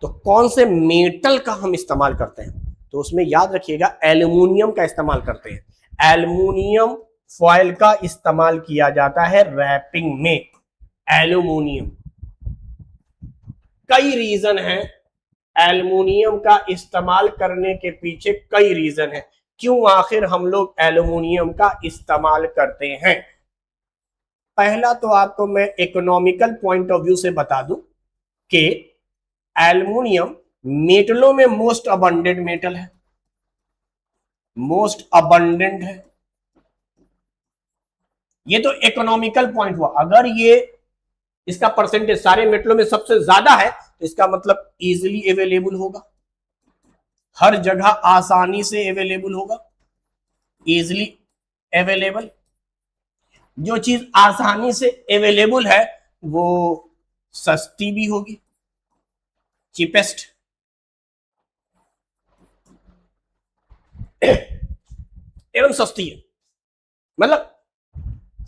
तो कौन से मेटल का हम इस्तेमाल करते हैं? तो उसमें याद रखिएगा एल्युमिनियम का इस्तेमाल करते हैं। एल्युमिनियम फॉयल का इस्तेमाल किया जाता है रैपिंग में, एल्युमिनियम। कई रीजन है एल्युमिनियम का इस्तेमाल करने के पीछे, कई रीजन है क्यों आखिर हम लोग एल्युमिनियम का इस्तेमाल करते हैं। पहला तो आपको मैं इकोनॉमिकल पॉइंट ऑफ व्यू से बता दूं कि एल्युमिनियम मेटलों में मोस्ट अबंडेंट मेटल है, मोस्ट अबंडेंट है। ये तो इकोनॉमिकल पॉइंट हुआ। अगर ये इसका परसेंटेज सारे मेटलों में सबसे ज्यादा है तो इसका मतलब इजीली अवेलेबल होगा, हर जगह आसानी से अवेलेबल होगा, इजीली अवेलेबल। जो चीज आसानी से अवेलेबल है वो सस्ती भी होगी, चीपेस्ट। एवं सस्ती है, मतलब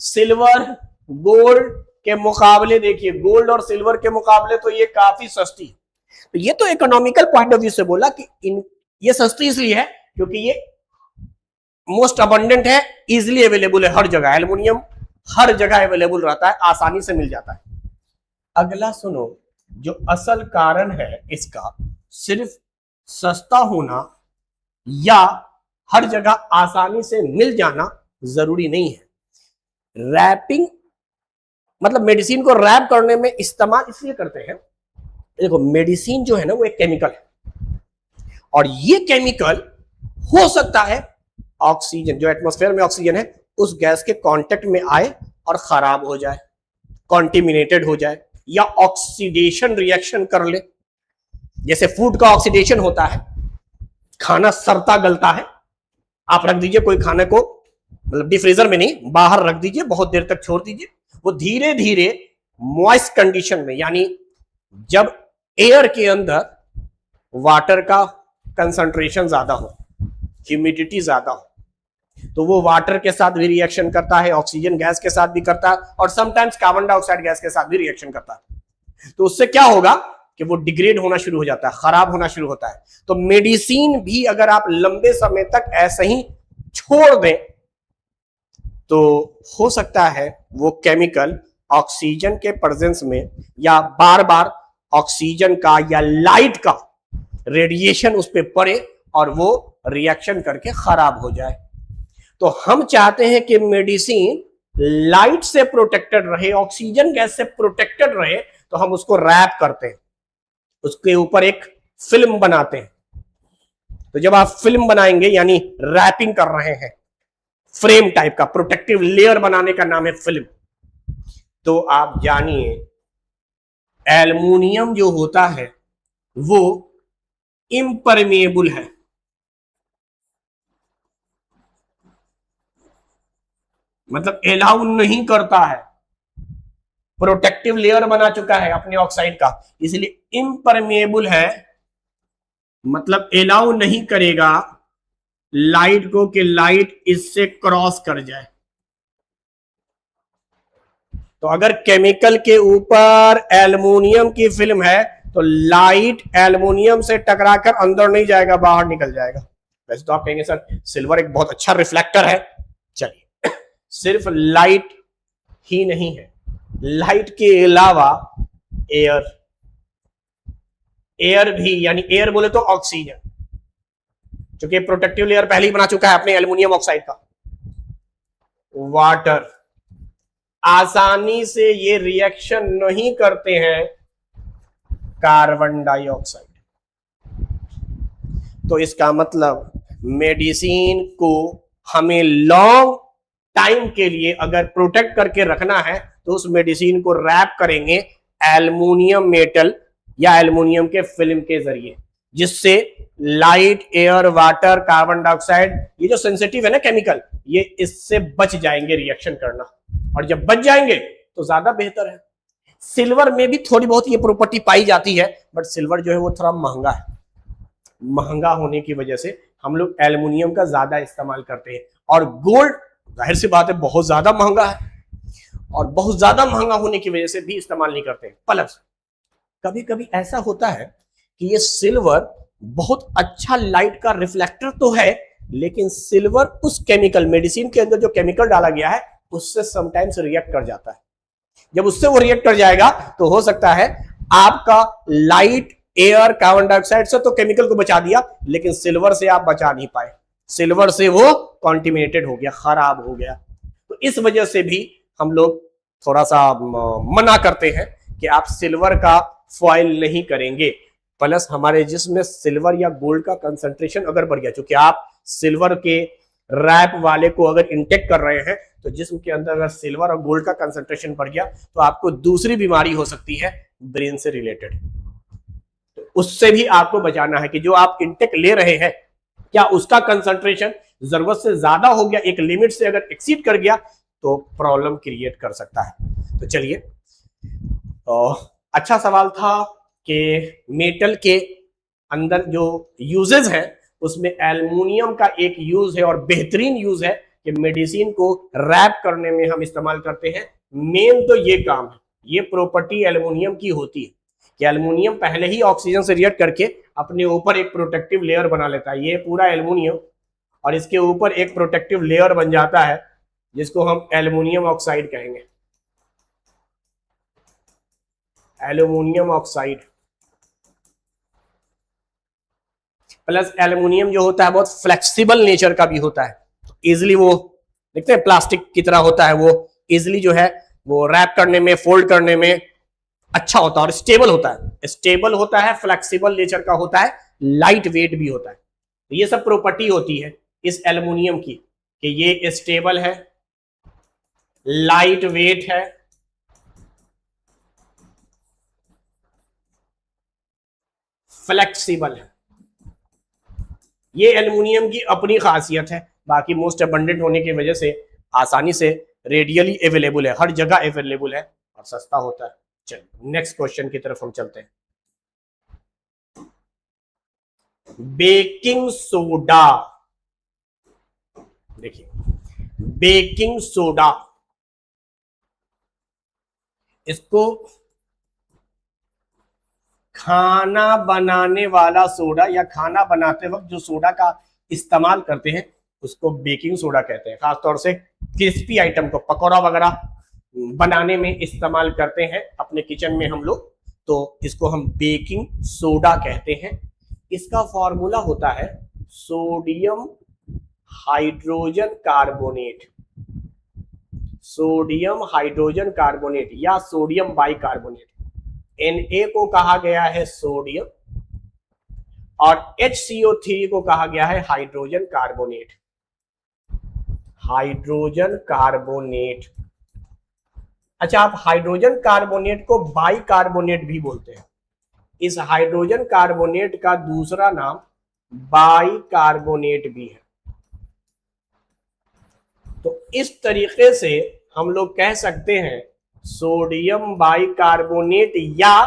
सिल्वर गोल्ड के मुकाबले, देखिए गोल्ड और सिल्वर के मुकाबले तो ये काफी सस्ती है। तो ये तो इकोनॉमिकल पॉइंट ऑफ व्यू से बोला कि ये सस्ती इसलिए है क्योंकि ये मोस्ट अबंडेंट है, इजिली अवेलेबल है हर जगह, एल्युमिनियम हर जगह अवेलेबल रहता है, आसानी से मिल जाता है। अगला सुनो, जो असल कारण है इसका सिर्फ सस्ता होना या हर जगह आसानी से मिल जाना जरूरी नहीं है। रैपिंग मतलब मेडिसिन को रैप करने में इस्तेमाल इसलिए करते हैं, देखो मेडिसिन जो है ना वो एक केमिकल है, और ये केमिकल हो सकता है ऑक्सीजन, जो एटमॉस्फेयर में ऑक्सीजन है उस गैस के कांटेक्ट में आए और खराब हो जाए, कॉन्टिमिनेटेड हो जाए, या ऑक्सीडेशन रिएक्शन कर ले। जैसे फूड का ऑक्सीडेशन होता है, खाना सड़ता गलता है, आप रख दीजिए कोई खाने को, मतलब डिफ्रीजर में नहीं, बाहर रख दीजिए, बहुत देर तक छोड़ दीजिए, वो धीरे धीरे मॉइस्ट कंडीशन में, यानी जब एयर के अंदर वाटर का कंसंट्रेशन ज्यादा हो, ह्यूमिडिटी ज्यादा हो, तो वो वाटर के साथ भी रिएक्शन करता है, ऑक्सीजन गैस के साथ भी करता है, और समटाइम्स कार्बन डाइऑक्साइड गैस के साथ भी रिएक्शन करता है। तो उससे क्या होगा कि वो डिग्रेड होना शुरू हो जाता है, खराब होना शुरू होता है। तो मेडिसिन भी अगर आप लंबे समय तक ऐसे ही छोड़ दें तो हो सकता है वो केमिकल ऑक्सीजन के प्रेजेंस में या बार बार ऑक्सीजन का या लाइट का रेडिएशन उस पर पड़े और वो रिएक्शन करके खराब हो जाए। तो हम चाहते हैं कि मेडिसिन लाइट से प्रोटेक्टेड रहे, ऑक्सीजन गैस से प्रोटेक्टेड रहे, तो हम उसको रैप करते हैं, उसके ऊपर एक फिल्म बनाते हैं। तो जब आप फिल्म बनाएंगे यानी रैपिंग कर रहे हैं, फ्रेम टाइप का प्रोटेक्टिव लेयर बनाने का नाम है फिल्म, तो आप जानिए एल्युमिनियम जो होता है वो इम्परमेबल है, मतलब एलाउ नहीं करता है, प्रोटेक्टिव लेयर बना चुका है अपने ऑक्साइड का, इसलिए इम्परमेबल है, मतलब एलाउ नहीं करेगा लाइट को कि लाइट इससे क्रॉस कर जाए। तो अगर केमिकल के ऊपर एल्युमिनियम की फिल्म है तो लाइट एल्युमिनियम से टकराकर अंदर नहीं जाएगा, बाहर निकल जाएगा। वैसे तो आप कहेंगे सर सिल्वर एक बहुत अच्छा रिफ्लेक्टर है, चलिए सिर्फ लाइट ही नहीं है, लाइट के अलावा एयर, एयर भी, यानी एयर बोले तो ऑक्सीजन, क्योंकि प्रोटेक्टिव लेयर पहले ही बना चुका है अपने एल्युमिनियम ऑक्साइड का। वाटर, आसानी से ये रिएक्शन नहीं करते हैं कार्बन डाइऑक्साइड। तो इसका मतलब मेडिसिन को हमें लॉन्ग टाइम के लिए अगर प्रोटेक्ट करके रखना है तो उस मेडिसिन को रैप करेंगे एल्युमिनियम मेटल या एल्युमिनियम के फिल्म के जरिए, जिससे light, air, water, carbon dioxide, ये जो सेंसिटिव है ना केमिकल, ये इससे बच जाएंगे रिएक्शन करना, और जब बच जाएंगे तो ज्यादा बेहतर है। सिल्वर में भी थोड़ी बहुत ये प्रॉपर्टी पाई जाती है, बट सिल्वर जो है वो थोड़ा महंगा है, महंगा होने की वजह से हम लोग एल्युमिनियम का ज्यादा इस्तेमाल करते हैं। और गोल्ड जाहिर सी बात है बहुत ज्यादा महंगा है, और बहुत ज्यादा महंगा होने की वजह से भी इस्तेमाल नहीं करते। प्लस कभी कभी ऐसा होता है कि ये सिल्वर बहुत अच्छा लाइट का रिफ्लेक्टर तो है, लेकिन सिल्वर उस केमिकल, मेडिसिन के अंदर जो केमिकल डाला गया है उससे समटाइम्स रिएक्ट कर जाता है। जब उससे वो रिएक्ट कर जाएगा तो हो सकता है आपका लाइट, एयर, कार्बन डाइऑक्साइड से तो केमिकल को बचा दिया, लेकिन सिल्वर से आप बचा नहीं पाए, सिल्वर से वो कॉन्टिमिनेटेड हो गया, खराब हो गया। तो इस वजह से भी हम लोग थोड़ा सा मना करते हैं कि आप सिल्वर का फॉइल नहीं करेंगे। प्लस हमारे जिस्म में सिल्वर या गोल्ड का कंसंट्रेशन अगर बढ़ गया, क्योंकि आप सिल्वर के रैप वाले को अगर इंटेक कर रहे हैं तो जिस्म के अंदर अगर सिल्वर और गोल्ड का कंसंट्रेशन बढ़ गया तो आपको दूसरी बीमारी हो सकती है ब्रेन से रिलेटेड। तो उससे भी आपको बचाना है कि जो आप इंटेक ले रहे हैं क्या उसका कंसंट्रेशन जरूरत से ज्यादा हो गया, एक लिमिट से अगर एक्सीड कर गया तो प्रॉब्लम क्रिएट कर सकता है। तो चलिए, अच्छा सवाल था कि मेटल के अंदर जो यूजेस हैं उसमें एल्युमिनियम का एक यूज है, और बेहतरीन यूज है कि मेडिसिन को रैप करने में हम इस्तेमाल करते हैं। मेन तो ये काम है, ये प्रॉपर्टी एल्युमिनियम की होती है कि एल्युमिनियम पहले ही ऑक्सीजन से रिएक्ट करके अपने ऊपर एक प्रोटेक्टिव लेयर बना लेता है। ये पूरा एल्युमिनियम और इसके ऊपर एक प्रोटेक्टिव लेयर बन जाता है जिसको हम एल्युमिनियम ऑक्साइड कहेंगे। एल्युमिनियम ऑक्साइड प्लस एल्युमिनियम जो होता है बहुत फ्लेक्सिबल नेचर का भी होता है, इजिली वो देखते हैं प्लास्टिक की तरह होता है, वो इजिली जो है वो रैप करने में, फोल्ड करने में अच्छा होता है और स्टेबल होता है। स्टेबल होता है, फ्लेक्सिबल नेचर का होता है, लाइट वेट भी होता है। तो ये सब प्रॉपर्टी होती है इस एल्युमिनियम की कि ये स्टेबल है, लाइट वेट है, फ्लेक्सिबल है। ये एल्युमिनियम की अपनी खासियत है। बाकी मोस्ट अबंडेंट होने की वजह से आसानी से रेडियली अवेलेबल है, हर जगह अवेलेबल है और सस्ता होता है। चलिए नेक्स्ट क्वेश्चन की तरफ हम चलते हैं। बेकिंग सोडा, देखिए बेकिंग सोडा, इसको खाना बनाने वाला सोडा या खाना बनाते वक्त जो सोडा का इस्तेमाल करते हैं उसको बेकिंग सोडा कहते हैं। खासतौर से क्रिस्पी आइटम को, पकौड़ा वगैरह बनाने में इस्तेमाल करते हैं अपने किचन में हम लोग, तो इसको हम बेकिंग सोडा कहते हैं। इसका फॉर्मूला होता है sodium hydrogen carbonate, sodium hydrogen carbonate या सोडियम बाइकार्बोनेट। Na को कहा गया है सोडियम और HCO3 को कहा गया है हाइड्रोजन कार्बोनेट। हाइड्रोजन कार्बोनेट, अच्छा आप हाइड्रोजन कार्बोनेट को बाइकार्बोनेट भी बोलते हैं। इस हाइड्रोजन कार्बोनेट का दूसरा नाम बाइकार्बोनेट भी है। तो इस तरीके से हम लोग कह सकते हैं सोडियम बाइकार्बोनेट या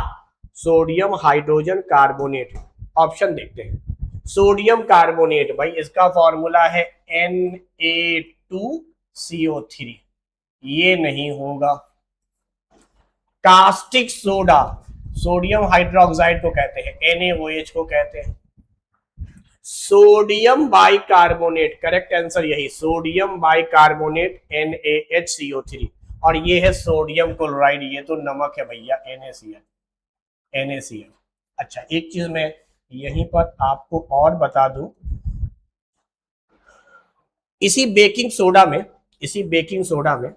सोडियम हाइड्रोजन कार्बोनेट। ऑप्शन देखते हैं। सोडियम कार्बोनेट, भाई इसका फॉर्मूला है Na2CO3, ये नहीं होगा। कास्टिक सोडा, सोडियम हाइड्रोक्साइड को कहते हैं, NaOH को कहते हैं। सोडियम बाइकार्बोनेट, करेक्ट आंसर यही, सोडियम बाइकार्बोनेट NaHCO3। और ये है सोडियम क्लोराइड, ये तो नमक है भैया, NaCl। अच्छा एक चीज मैं यहीं पर आपको और बता दूं, इसी बेकिंग सोडा में, इसी बेकिंग सोडा में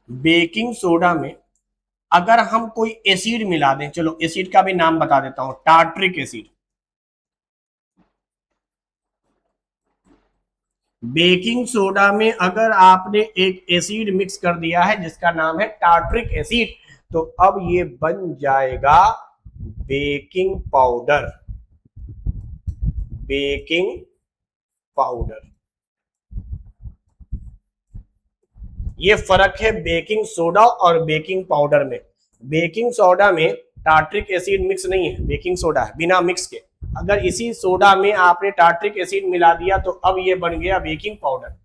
बेकिंग सोडा में अगर हम कोई एसिड मिला दें, चलो एसिड का भी नाम बता देता हूं, टार्ट्रिक एसिड। बेकिंग सोडा में अगर आपने एक एसिड मिक्स कर दिया है जिसका नाम है टार्ट्रिक एसिड, तो अब ये बन जाएगा बेकिंग पाउडर। बेकिंग पाउडर, ये फर्क है बेकिंग सोडा और बेकिंग पाउडर में। बेकिंग सोडा में टार्ट्रिक एसिड मिक्स नहीं है, बेकिंग सोडा है बिना मिक्स के। अगर इसी सोडा में आपने टार्ट्रिक एसिड मिला दिया तो अब ये बन गया बेकिंग पाउडर।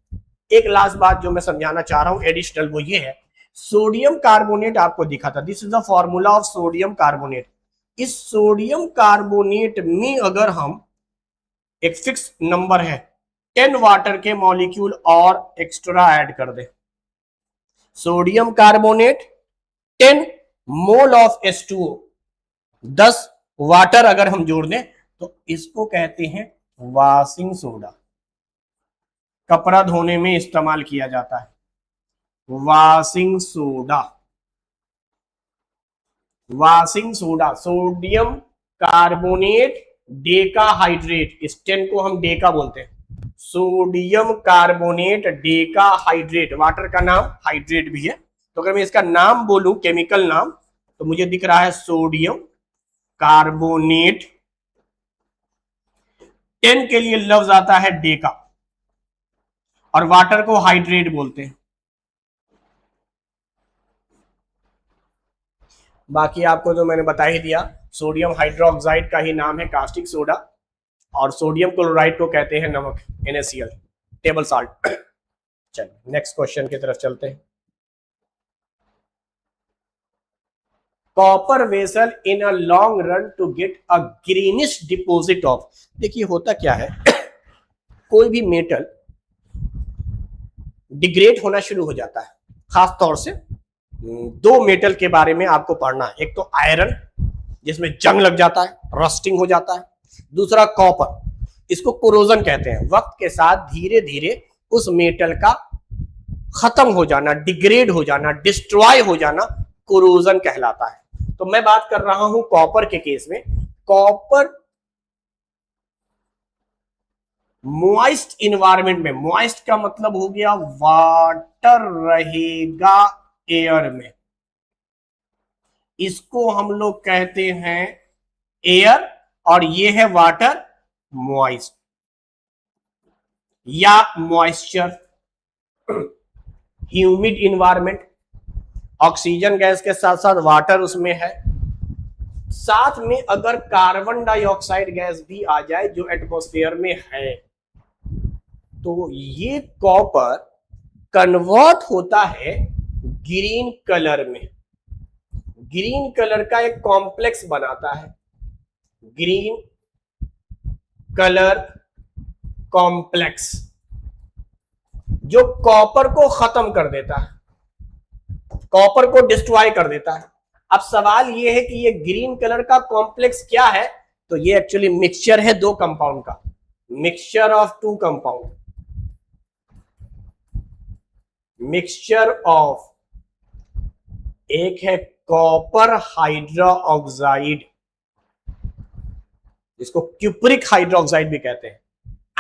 एक लास्ट बात जो मैं समझाना चाह रहा हूं एडिशनल, वो ये है, सोडियम कार्बोनेट आपको दिखा था, this is the formula of sodium carbonate. इस सोडियम कार्बोनेट में अगर हम एक फिक्स नंबर है 10 वाटर के मॉलिक्यूल और एक्स्ट्रा ऐड कर दे, sodium carbonate 10 mole of H2O, 10 water अगर हम जोड़ दें तो इसको कहते हैं वॉशिंग सोडा। कपड़ा धोने में इस्तेमाल किया जाता है washing soda. Washing soda, sodium carbonate Deka hydrate, इस 10 को हम डेका बोलते हैं, sodium carbonate Deka hydrate, water का नाम हाइड्रेट भी है। तो अगर मैं इसका नाम बोलूं, केमिकल नाम, तो मुझे दिख रहा है सोडियम कार्बोनेट, 10 के लिए लफ्ज आता है डेका, और वाटर को हाइड्रेट बोलते हैं। बाकी आपको जो मैंने बता ही दिया, सोडियम हाइड्रोक्साइड का ही नाम है कास्टिक सोडा, और सोडियम क्लोराइड को कहते हैं नमक, NaCl, टेबल साल्ट। चलिए नेक्स्ट क्वेश्चन की तरफ चलते हैं। Copper vessel in a long run to get a greenish deposit of. देखिए होता क्या है, कोई भी मेटल डिग्रेड होना शुरू हो जाता है। खास तौर से दो मेटल के बारे में आपको पढ़ना है, एक तो आयरन जिसमें जंग लग जाता है, रस्टिंग हो जाता है, दूसरा कॉपर, इसको कोरोजन कहते हैं। वक्त के साथ धीरे धीरे उस मेटल का खत्म हो जाना, डिग्रेड हो जाना, डिस्ट्रॉय हो जाना कोरोजन कहलाता है। तो मैं बात कर रहा हूं कॉपर के केस में। कॉपर मॉइस्ट इन्वायरमेंट में, मॉइस्ट का मतलब हो गया वाटर रहेगा एयर में, इसको हम लोग कहते हैं एयर, और ये है वाटर मॉइस्ट या moisture. Humid environment, oxygen gas के साथ साथ वाटर उसमें है, साथ में अगर कार्बन डाइऑक्साइड गैस भी आ जाए जो एटमॉस्फेयर में है, तो ये कॉपर कन्वर्ट होता है ग्रीन कलर में। ग्रीन कलर का एक कॉम्प्लेक्स बनाता है, ग्रीन कलर कॉम्प्लेक्स, जो कॉपर को खत्म कर देता है, कॉपर को डिस्ट्रॉय कर देता है। अब सवाल यह है कि ये ग्रीन कलर का कॉम्प्लेक्स क्या है, तो ये एक्चुअली मिक्सचर है दो कंपाउंड का, mixture of two compound, mixture of, एक है कॉपर हाइड्रोक्साइड जिसको क्यूप्रिक हाइड्रोक्साइड भी कहते हैं,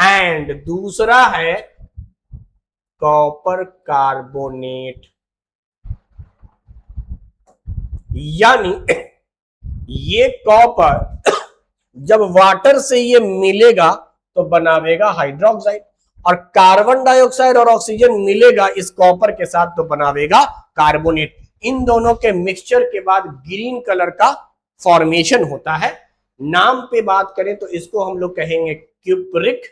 एंड दूसरा है कॉपर कार्बोनेट। यानी ये कॉपर जब वाटर से ये मिलेगा तो बनावेगा हाइड्रोक्साइड, और कार्बन डाइऑक्साइड और ऑक्सीजन मिलेगा इस कॉपर के साथ तो बनावेगा कार्बोनेट। इन दोनों के मिक्सचर के बाद ग्रीन कलर का फॉर्मेशन होता है। नाम पे बात करें तो इसको हम लोग कहेंगे क्यूप्रिक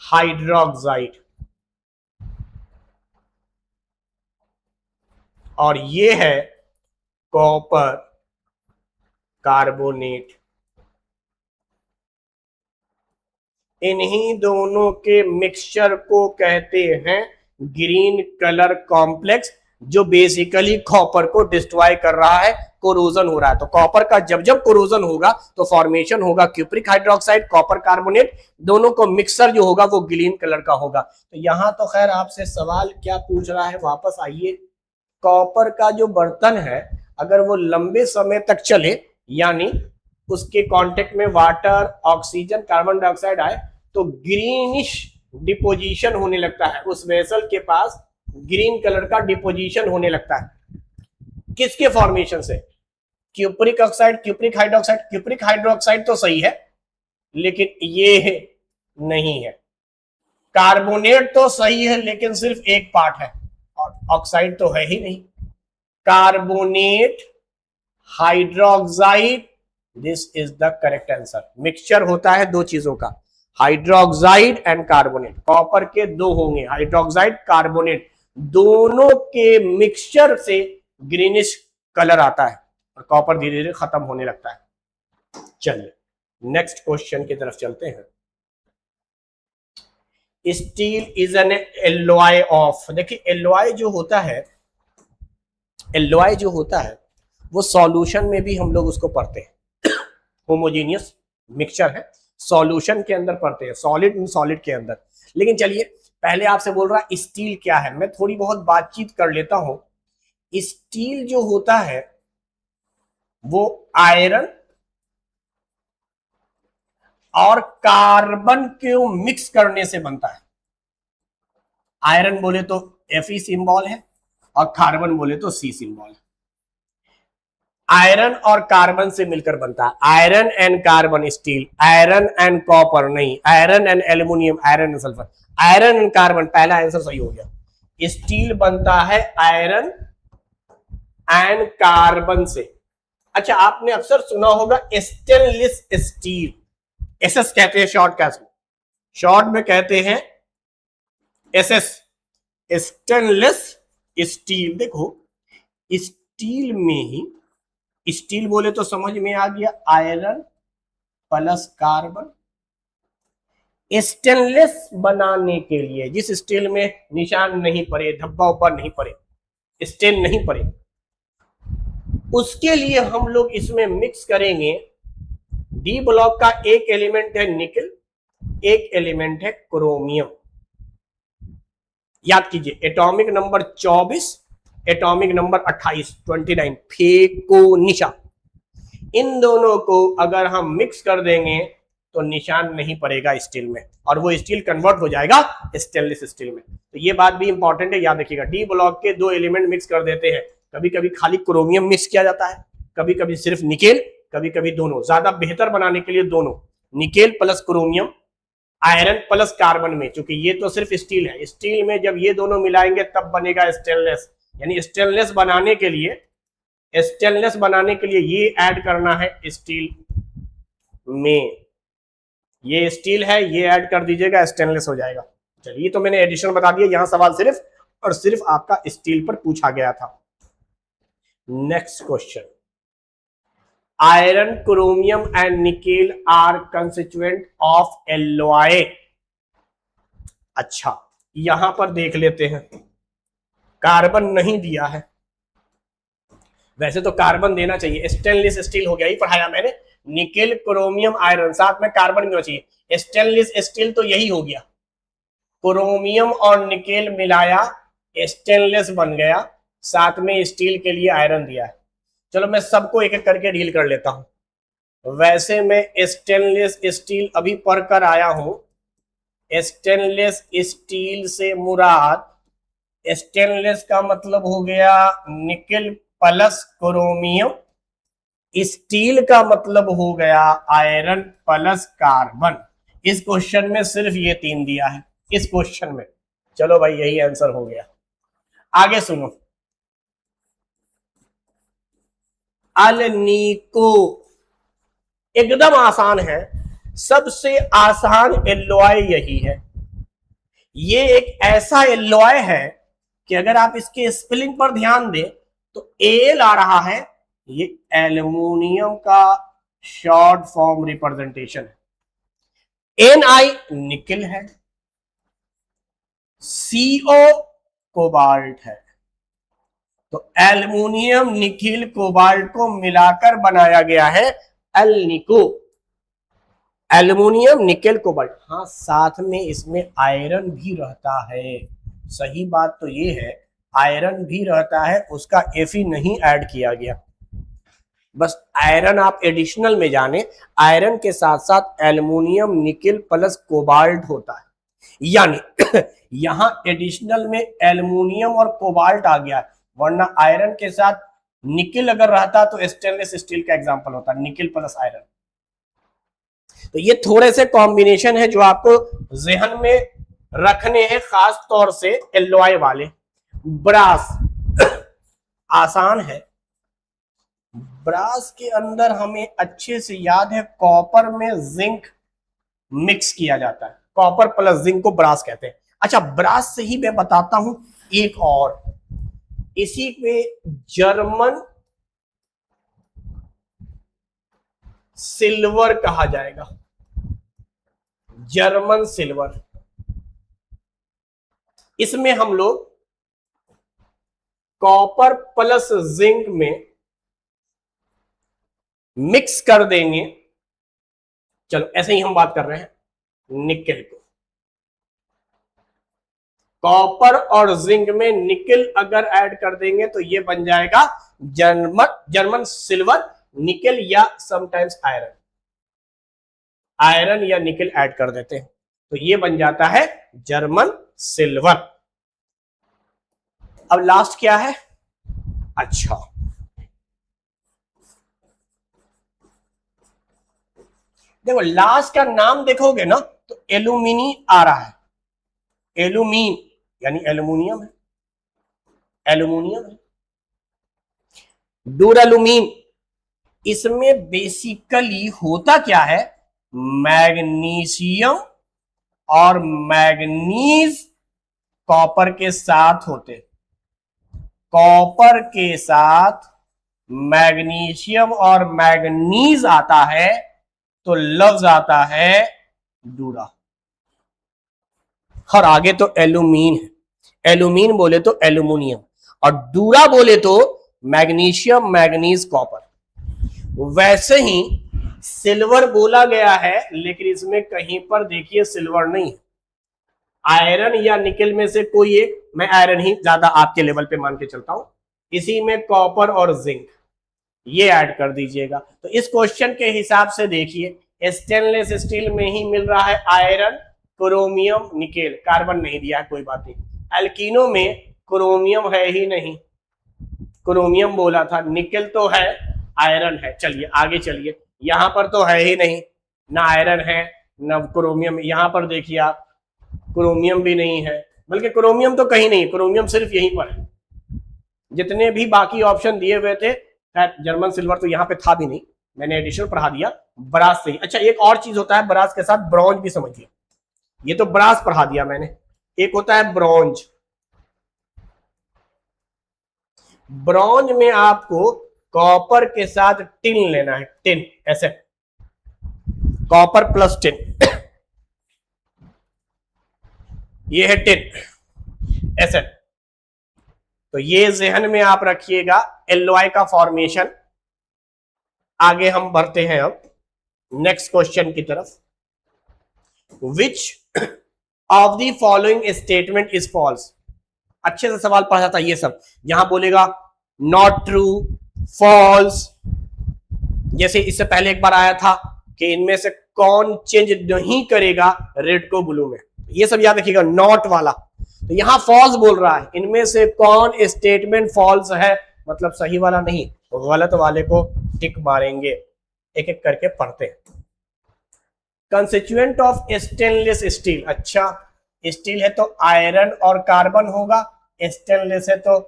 हाइड्रोक्साइड, और ये है कॉपर कार्बोनेट। इन्हीं दोनों के मिक्सचर को कहते हैं ग्रीन कलर कॉम्प्लेक्स, जो बेसिकली कॉपर को डिस्ट्रॉय कर रहा है, कोरोजन हो रहा है। तो कॉपर का जब जब कोरोजन होगा तो फॉर्मेशन होगा क्यूप्रिक हाइड्रोक्साइड, कॉपर कार्बोनेट, दोनों को मिक्सर जो होगा वो ग्रीन कलर का होगा। तो यहां तो खैर आपसे सवाल क्या पूछ रहा है, वापस आइए, कॉपर का जो बर्तन है अगर वो लंबे समय तक चले, यानी उसके कांटेक्ट में वाटर, ऑक्सीजन, कार्बन डाइऑक्साइड आए, तो ग्रीनिश डिपोजिशन होने लगता है, उस वेसल के पास ग्रीन कलर का डिपोजिशन होने लगता है। किसके फॉर्मेशन से? Cupric oxide, cupric hydroxide. Cupric hydroxide तो सही है लेकिन ये नहीं है। कार्बोनेट तो सही है लेकिन सिर्फ एक पार्ट है, और ऑक्साइड तो है ही नहीं। Carbonate, hydroxide, this is the correct answer. Mixture होता है दो चीजों का, हाइड्रोक्साइड एंड कार्बोनेट। कॉपर के दो होंगे, हाइड्रोक्साइड, कार्बोनेट, दोनों के मिक्सचर से ग्रीनिश कलर आता है और कॉपर धीरे धीरे खत्म होने लगता है। चलिए नेक्स्ट क्वेश्चन की तरफ चलते हैं। Steel is an alloy of, देखिए एलॉय जो होता है, एलॉय जो होता है वो सॉल्यूशन में भी हम लोग उसको पढ़ते हैं। होमोजेनियस मिक्सचर है, सॉल्यूशन के अंदर पढ़ते हैं, सॉलिड इन सॉलिड के अंदर। लेकिन चलिए पहले आपसे बोल रहा स्टील क्या है, मैं थोड़ी बहुत बातचीत कर लेता हूं। स्टील जो होता है वो आयरन और कार्बन को मिक्स करने से बनता है। आयरन बोले तो Fe सिंबल है और कार्बन बोले तो C सिंबल है। आयरन और कार्बन से मिलकर बनता है, iron and carbon steel, iron and copper नहीं, iron and aluminium, iron and sulphur, iron and carbon, पहला आंसर सही हो गया। स्टील बनता है आयरन एंड कार्बन से। अच्छा आपने अक्सर सुना होगा स्टेनलेस स्टील, एसएस कहते हैं शॉर्ट कैस में, शॉर्ट में कहते हैं एसएस, स्टेनलेस स्टील। देखो स्टील में ही, स्टील बोले तो समझ में आ गया, आयरन प्लस कार्बन। स्टेनलेस बनाने के लिए, जिस स्टील में निशान नहीं पड़े, धब्बा ऊपर नहीं पड़े, स्टेन नहीं पड़े, उसके लिए हम लोग इसमें मिक्स करेंगे। डी ब्लॉक का एक एलिमेंट है निकल, एक एलिमेंट है क्रोमियम। याद कीजिए, एटॉमिक नंबर 24, एटॉमिक नंबर 28, 29, फेको निशा। इन दोनों को अगर हम मिक्स कर देंगे तो निशान नहीं पड़ेगा स्टील में, और वो स्टील कन्वर्ट हो जाएगा स्टेनलेस स्टील में। तो ये बात भी इंपॉर्टेंट है, याद रखिएगा। डी ब्लॉक के दो एलिमेंट मिक्स कर देते हैं, कभी कभी खाली क्रोमियम मिक्स किया जाता है, कभी कभी सिर्फ निकेल, कभी कभी दोनों। ज्यादा बेहतर बनाने के लिए दोनों, nickel plus chromium, iron plus carbon में, क्योंकि ये तो सिर्फ स्टील है, स्टील में जब ये दोनों मिलाएंगे तब बनेगा स्टेनलेस। यानी स्टेनलेस बनाने के लिए, स्टेनलेस बनाने के लिए ये ऐड करना है स्टील में, ये स्टील है, ये ऐड कर दीजिएगा, स्टेनलेस हो जाएगा। चलिए, तो मैंने एडिशन बता दिया, यहां सवाल सिर्फ और सिर्फ आपका स्टील पर पूछा गया था। Next question, iron, chromium and nickel are constituent of alloy. अच्छा, यहां पर देख लेते हैं, कार्बन नहीं दिया है, वैसे तो कार्बन देना चाहिए, स्टेनलेस स्टील हो गया, ही पढ़ाया मैंने, निकेल, क्रोमियम, आयरन, साथ में कार्बन भी होना चाहिए। स्टेनलेस स्टील तो यही हो गया, क्रोमियम और निकेल मिलाया स्टेनलेस बन गया, साथ में स्टील के लिए आयरन दिया है। चलो मैं सबको एक एक करके डील कर लेता हूं। वैसे मैं स्टेनलेस स्टील अभी पढ़कर आया हूं, स्टेनलेस स्टील से मुराद, स्टेनलेस का मतलब हो गया निकेल प्लस क्रोमियम, स्टील का मतलब हो गया आयरन प्लस कार्बन। इस क्वेश्चन में सिर्फ ये तीन दिया है, इस क्वेश्चन में। चलो भाई, यही आंसर हो गया। आगे सुनो, अल्निको एकदम आसान है, सबसे आसान एलॉय यही है। ये एक ऐसा एलॉय है कि अगर आप इसके स्पेलिंग पर ध्यान दें तो एल आ रहा है, ये एल्यूमिनियम का शॉर्ट फॉर्म रिप्रेजेंटेशन है। Ni निकिल है, CO कोबाल्ट है, तो एल्यूमिनियम, निकिल, कोबाल्ट को मिलाकर बनाया गया है अल्निको। एल्यूमिनियम, निकेल, कोबाल्ट, हाँ साथ में इसमें आयरन भी रहता है। सही बात तो ये है, आयरन भी रहता है, उसका Fe नहीं ऐड किया गया, बस आयरन आप एडिशनल में जाने, आयरन के साथ साथ एल्यूमिनियम, निकेल प्लस कोबाल्ट होता है। यानी यहां एडिशनल में एल्यूमिनियम और कोबाल्ट आ गया, वरना आयरन के साथ निकेल अगर रहता तो स्टेनलेस स्टील का एग्जांपल होता, निकेल प्लस आयरन। तो ये थोड़े से कॉम्बिनेशन है जो आपको जहन में रखने हैं, खास तौर से एलॉय वाले। ब्रास आसान है, ब्रास के अंदर हमें अच्छे से याद है, कॉपर में जिंक मिक्स किया जाता है, कॉपर प्लस जिंक को ब्रास कहते हैं। अच्छा, ब्रास से ही मैं बताता हूं एक और, इसी पे जर्मन सिल्वर कहा जाएगा, जर्मन सिल्वर। इसमें हम लोग कॉपर प्लस जिंक में मिक्स कर देंगे। चलो ऐसे ही हम बात कर रहे हैं निकेल को, कॉपर और जिंक में निकेल अगर ऐड कर देंगे तो ये बन जाएगा जर्मन सिल्वर, निकेल या समटाइम्स आयरन, आयरन या निकेल ऐड कर देते हैं तो ये बन जाता है जर्मन सिल्वर। अब लास्ट क्या है, अच्छा देखो लास्ट का नाम देखोगे ना तो एल्यूमिनी आ रहा है, एल्यूमीन यानी एल्यूमिनियम है, एल्यूमिनियम है। डूरालुमीन, इसमें बेसिकली होता क्या है, मैग्नीशियम और मैग्नीज कॉपर के साथ होते, कॉपर के साथ मैग्नीशियम और मैग्नीज आता है तो लफ्ज आता है डूरा। और आगे तो एल्यूमीन है, एल्यूमीन बोले तो एल्यूमिनियम, और डूरा बोले तो मैग्नीशियम मैग्नीज कॉपर। वैसे ही सिल्वर बोला गया है, लेकिन इसमें कहीं पर देखिए सिल्वर नहीं है। आयरन या निकल में से कोई एक, मैं आयरन ही ज्यादा आपके लेवल पे मान के चलता हूं, इसी में कॉपर और जिंक ये ऐड कर दीजिएगा। तो इस क्वेश्चन के हिसाब से देखिए स्टेनलेस स्टील में ही मिल रहा है आयरन, क्रोमियम, निकेल, कार्बन नहीं दिया है, कोई बात नहीं। एल्कीनो में क्रोमियम है ही नहीं, क्रोमियम बोला था, निकेल तो है, आयरन है। चलिए आगे चलिए, यहां पर तो है ही नहीं, ना आयरन है ना क्रोमियम। यहां पर देखिए आप, क्रोमियम भी नहीं है, बल्कि क्रोमियम तो कहीं नहीं, क्रोमियम सिर्फ यहीं पर है। जितने भी बाकी ऑप्शन दिए हुए थे, जर्मन सिल्वर तो यहाँ पे था भी नहीं, मैंने एडिशनल पढ़ा दिया ब्रास से ही। अच्छा एक और चीज होता है ब्रास के साथ, ब्रॉन्ज भी समझिए। ये तो ब्रास पढ़ा दिया मैंने, एक होता है ब्रॉन्ज। ब्रॉन्ज में आपको कॉपर के साथ टिन लेना है, टिन, ऐसे कॉपर प्लस टिन, ये है टिन, ऐसे। तो ये जहन में आप रखिएगा एलॉय का फॉर्मेशन। आगे हम बढ़ते हैं अब नेक्स्ट क्वेश्चन की तरफ। Which of the following statement is false. अच्छे से सवाल पढ़ा था ये सब, यहां बोलेगा नॉट ट्रू, फॉल्स। जैसे इससे पहले एक बार आया था कि इनमें से कौन चेंज नहीं करेगा रेड को ब्लू में, ये सब याद रखिएगा, नॉट वाला। तो यहां फॉल्स बोल रहा है, इनमें से कौन स्टेटमेंट फॉल्स है, मतलब सही वाला नहीं, गलत वाले को टिक मारेंगे। एक एक करके पढ़ते हैं। कंस्टिट्यूएंट ऑफ स्टेनलेस स्टील, अच्छा स्टील है तो आयरन और कार्बन होगा, स्टेनलेस है तो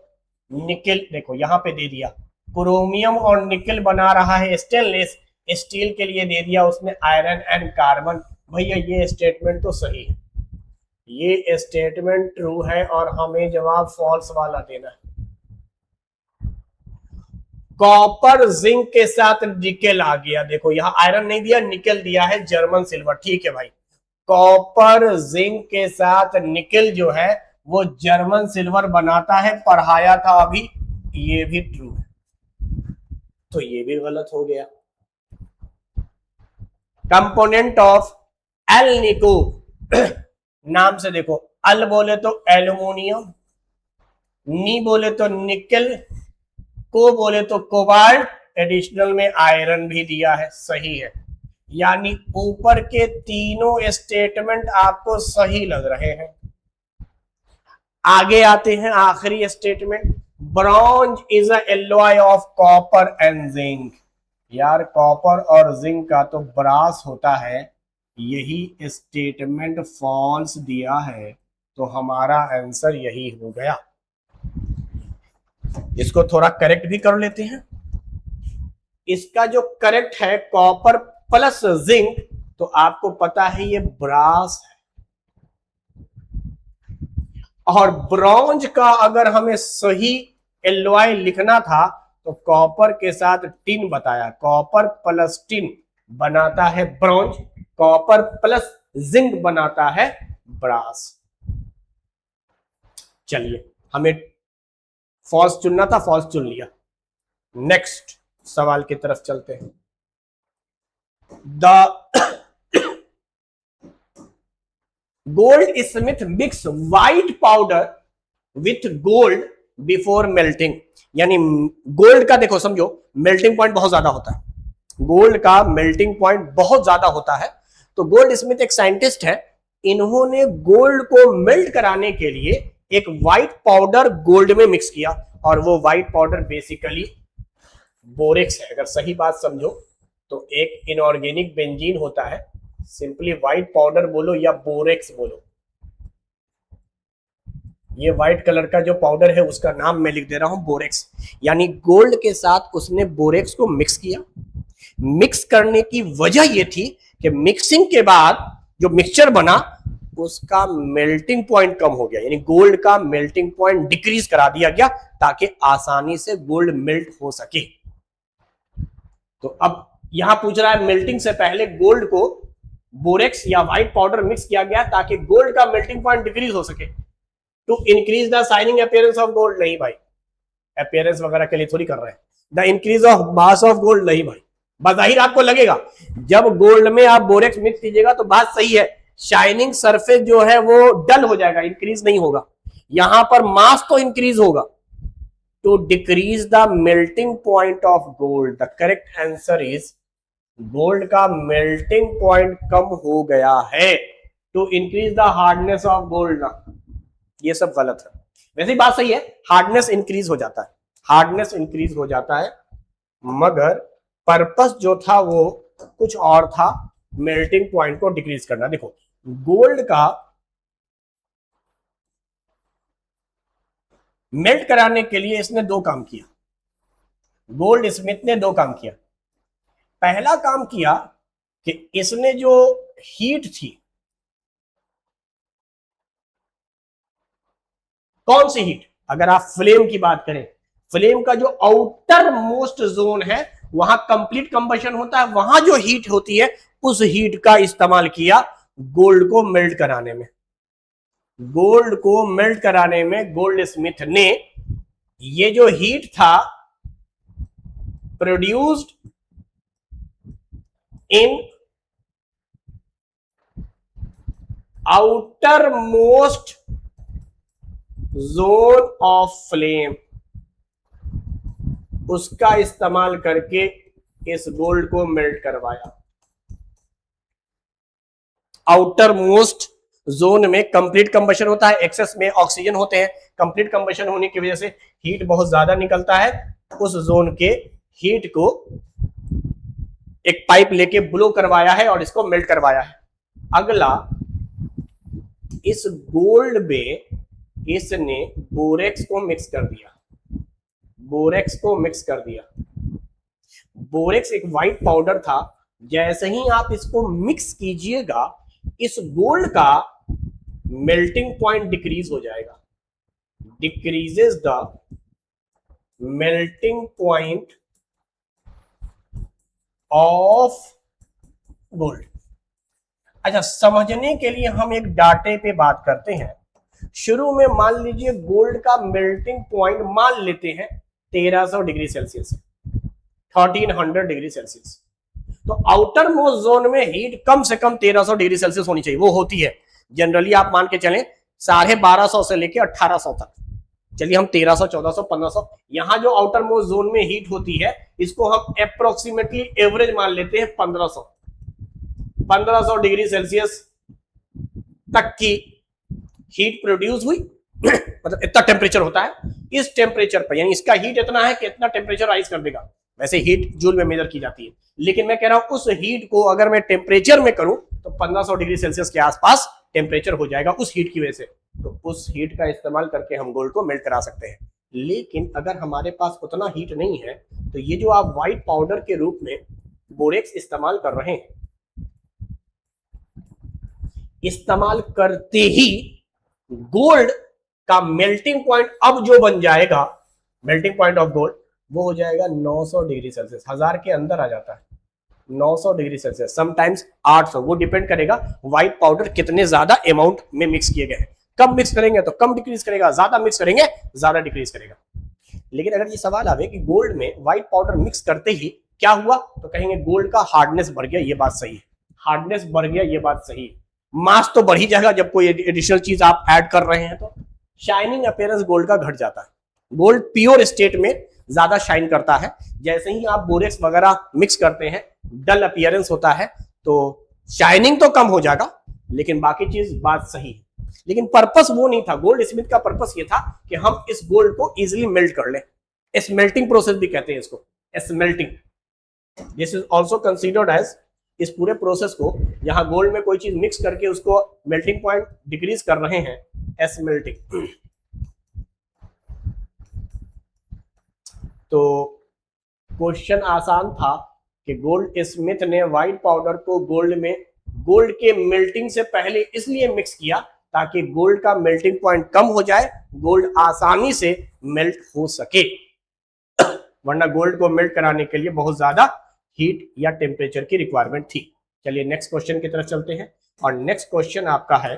निकेल, देखो यहां पे दे दिया क्रोमियम और निकेल बना रहा है स्टेनलेस, स्टील के लिए दे दिया उसने आयरन एंड कार्बन। भैया ये स्टेटमेंट तो सही है, ये स्टेटमेंट ट्रू है और हमें जवाब फॉल्स वाला देना है। कॉपर जिंक के साथ निकेल आ गया, देखो यहां आयरन नहीं दिया, निकेल दिया है, जर्मन सिल्वर, ठीक है भाई। कॉपर जिंक के साथ निकेल जो है वो जर्मन सिल्वर बनाता है, पढ़ाया था अभी, ये भी ट्रू है, तो ये भी गलत हो गया। कंपोनेंट ऑफ एल्निको, नाम से देखो, अल बोले तो एल्यूमिनियम, नी बोले तो निकेल, को बोले तो कोबाल्ट, एडिशनल में आयरन भी दिया है, सही है। यानी ऊपर के तीनों स्टेटमेंट आपको सही लग रहे हैं। आगे आते हैं आखिरी statement, bronze is a alloy of copper and zinc. यार कॉपर और जिंक का तो ब्रास होता है, यही स्टेटमेंट फॉल्स दिया है, तो हमारा आंसर यही हो गया। इसको थोड़ा करेक्ट भी कर लेते हैं। इसका जो करेक्ट है कॉपर प्लस जिंक, तो आपको पता है ये ब्रास है, और ब्रॉन्ज का अगर हमें सही एलॉय लिखना था तो कॉपर के साथ टिन बताया, कॉपर प्लस टिन बनाता है ब्रॉन्ज, कॉपर प्लस जिंक बनाता है ब्रास। चलिए हमें फॉल्स चुनना था, फॉल्स चुन लिया। नेक्स्ट सवाल की तरफ चलते हैं। The gold Smith mix white powder with gold before melting. यानी गोल्ड का देखो समझो मेल्टिंग पॉइंट बहुत ज्यादा होता है, गोल्ड का मेल्टिंग पॉइंट बहुत ज्यादा होता है। तो गोल्ड स्मिथ एक साइंटिस्ट है, इन्होंने गोल्ड को मेल्ट कराने के लिए एक व्हाइट पाउडर गोल्ड में मिक्स किया, और वो व्हाइट पाउडर बेसिकली बोरेक्स है। अगर सही बात समझो तो एक इनऑर्गेनिक बेंजीन होता है, सिंपली व्हाइट पाउडर बोलो या बोरेक्स बोलो, ये व्हाइट कलर का जो पाउडर है उसका नाम मैं लिख दे रहा हूं बोरेक्स। यानी गोल्ड के साथ उसने बोरेक्स को मिक्स किया। मिक्स करने की वजह ये थी कि मिक्सिंग के बाद जो मिक्सचर बना उसका मेल्टिंग पॉइंट कम हो गया, यानी गोल्ड का मेल्टिंग पॉइंट डिक्रीज करा दिया गया ताकि आसानी से गोल्ड मेल्ट हो सके। तो अब यहां पूछ रहा है मेल्टिंग से पहले गोल्ड को बोरेक्स या व्हाइट पाउडर मिक्स किया गया ताकि गोल्ड का मेल्टिंग पॉइंट डिक्रीज हो सके to increase the shining appearance of gold. नहीं भाई, अपीयरेंस वगैरह के लिए थोड़ी कर रहे हैं। The increase of mass of gold, नहीं भाई। बजाहिर आपको लगेगा जब गोल्ड में आप बोरेक्स मिक्स कीजिएगा तो बात सही है, शाइनिंग सरफेस जो है वो डल हो जाएगा, इंक्रीज नहीं होगा। यहां पर मास तो इंक्रीज होगा। To decrease the melting point of gold, the correct answer is gold का मेल्टिंग पॉइंट कम हो गया है। To increase the hardness of gold, ये सब गलत है। वैसे ही बात सही है, हार्डनेस इंक्रीज हो जाता है, हार्डनेस इंक्रीज हो जाता है, मगर पर्पस जो था वो कुछ और था, मेल्टिंग पॉइंट को डिक्रीज करना। देखो गोल्ड का मेल्ट कराने के लिए इसने दो काम किया, गोल्ड स्मिथ ने दो काम किया। पहला काम किया कि इसने जो हीट थी, कौन सी हीट, अगर आप फ्लेम की बात करें, फ्लेम का जो आउटर मोस्ट जोन है वहां कंप्लीट कंबशन होता है, वहां जो हीट होती है उस हीट का इस्तेमाल किया गोल्ड को मेल्ट कराने में। गोल्ड को मेल्ट कराने में गोल्ड स्मिथ ने ये जो हीट था produced in outer most zone of flame, उसका इस्तेमाल करके इस गोल्ड को मेल्ट करवाया। आउटर मोस्ट जोन में कंप्लीट कंबशन होता है, एक्सेस में ऑक्सीजन होते हैं, कंप्लीट कंबशन होने की वजह से हीट बहुत ज्यादा निकलता है। उस जोन के हीट को एक पाइप लेके ब्लो करवाया है और इसको मेल्ट करवाया है। अगला, इस गोल्ड में इसने बोरेक्स को मिक्स कर दिया, बोरेक्स को मिक्स कर दिया। बोरेक्स एक व्हाइट पाउडर था, जैसे ही आप इसको मिक्स कीजिएगा इस गोल्ड का मेल्टिंग पॉइंट डिक्रीज हो जाएगा, decreases the melting point of gold. अच्छा, समझने के लिए हम एक डाटे पे बात करते हैं। शुरू में मान लीजिए गोल्ड का मेल्टिंग पॉइंट मान लेते हैं 1300 डिग्री सेल्सियस, 1300 डिग्री सेल्सियस। तो आउटर मोस्ट जोन में हीट कम से कम 1300 डिग्री सेल्सियस होनी चाहिए, वो होती है जनरली। आप मान के चलें 1250 से लेके 1800 तक, चलिए हम 1300, 1400, 1500, यहां जो आउटर मोस्ट जोन में हीट होती है इसको हम अप्रोक्सीमेटली एवरेज मान लेते हैं 1500 डिग्री सेल्सियस तक की हीट प्रोड्यूस हुई। मतलब इतना टेम्परेचर होता है, इस टेम्परेचर पर, यानी इसका हीट इतना है कि इतना टेम्परेचर राइज कर देगा। वैसे हीट जूल में मेजर की जाती है, लेकिन मैं कह रहा हूं उस हीट को अगर मैं टेम्परेचर में करूं तो 1500 डिग्री सेल्सियस के आसपास टेम्परेचर हो जाएगा उस हीट की वजह से। तो उस हीट का इस्तेमाल करके हम गोल्ड को मेल्ट करा सकते हैं। लेकिन अगर हमारे पास उतना हीट नहीं है तो ये जो आप व्हाइट पाउडर के रूप में बोरेक्स इस्तेमाल कर रहे हैं, इस्तेमाल करते ही गोल्ड का मेल्टिंग पॉइंट अब जो बन जाएगा, मेल्टिंग पॉइंट ऑफ गोल्ड, वो हो जाएगा 900 डिग्री सेल्सियस, 1000 के अंदर आ जाता है 900 डिग्री सेल्सियस, समटाइम्स 800, वो डिपेंड करेगा व्हाइट पाउडर कितने ज्यादा अमाउंट में मिक्स किए गए हैं। कम मिक्स करेंगे तो कम डिक्रीज करेगा, ज्यादा मिक्स करेंगे ज्यादा डिक्रीज करेगा। लेकिन अगर ये सवाल आवे कि गोल्ड में व्हाइट पाउडर मिक्स करते ही क्या हुआ, तो कहेंगे गोल्ड का हार्डनेस बढ़ गया, ये बात सही है। हार्डनेस बढ़ गया, ये बात सही है। मास तो बढ़ ही जाएगा जब कोई एडिशनल चीज आप ऐड कर रहे हैं तो। शाइनिंग अपीयरेंस गोल्ड का घट जाता है। गोल्ड प्योर स्टेट में ज्यादा शाइन करता है, जैसे ही आप बोरेक्स वगैरह मिक्स करते हैं डल अपीयरेंस होता है, तो शाइनिंग तो कम हो जाएगा, लेकिन बाकी चीज बात सही है। लेकिन पर्पस वो नहीं था, गोल्ड स्मिथ का पर्पस ये था कि हम इस गोल्ड को इजिली मेल्ट कर लें। स्मेल्टिंग प्रोसेस भी कहते हैं इसको, smelting. This is also considered as, इस पूरे प्रोसेस को यहां गोल्ड में कोई चीज मिक्स करके उसको मेल्टिंग पॉइंट डिक्रीज कर रहे हैं, स्मेल्टिंग। तो क्वेश्चन आसान था कि गोल्ड स्मिथ ने व्हाइट पाउडर को गोल्ड में गोल्ड के मेल्टिंग से पहले इसलिए मिक्स किया ताकि गोल्ड का मेल्टिंग पॉइंट कम हो जाए, गोल्ड आसानी से मेल्ट हो सके, वरना गोल्ड को मेल्ट कराने के लिए बहुत ज्यादा हीट या टेम्परेचर की रिक्वायरमेंट थी। चलिए नेक्स्ट क्वेश्चन की तरफ चलते हैं, और नेक्स्ट क्वेश्चन आपका है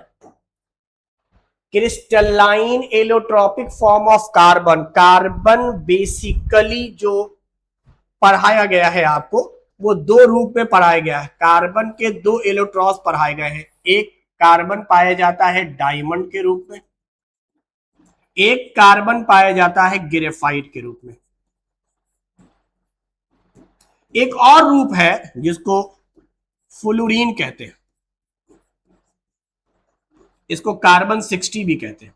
crystalline allotropic form of carbon. Carbon basically जो पढ़ाया गया है आपको वो दो रूप में पढ़ाया गया है। कार्बन के दो एलोट्रॉस पढ़ाए गए हैं, एक कार्बन पाया जाता है डायमंड के रूप में, एक कार्बन पाया जाता है ग्रेफाइट के रूप में। एक और रूप है जिसको फ्लोरीन कहते हैं, इसको कार्बन 60 भी कहते हैं।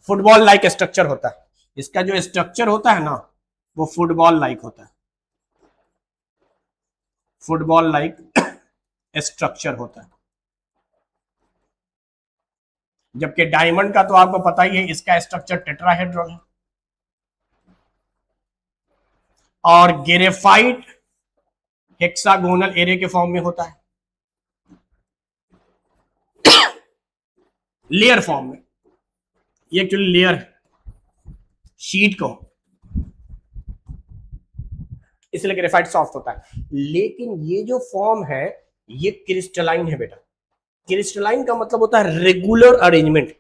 फुटबॉल लाइक स्ट्रक्चर होता है, इसका जो स्ट्रक्चर होता है ना वो फुटबॉल लाइक होता है, फुटबॉल लाइक स्ट्रक्चर होता है। जबकि डायमंड का तो आपको पता ही है, इसका स्ट्रक्चर टेट्राहेड्रॉन है। और ग्रेफाइट हेक्सागोनल एरे के फॉर्म में होता है, लेयर फॉर्म में। ये एक्चुअली लेयर है शीट को, इसलिए ग्रेफाइट सॉफ्ट होता है। लेकिन ये जो फॉर्म है ये क्रिस्टलाइन है बेटा। क्रिस्टलाइन का मतलब होता है रेगुलर अरेंजमेंट,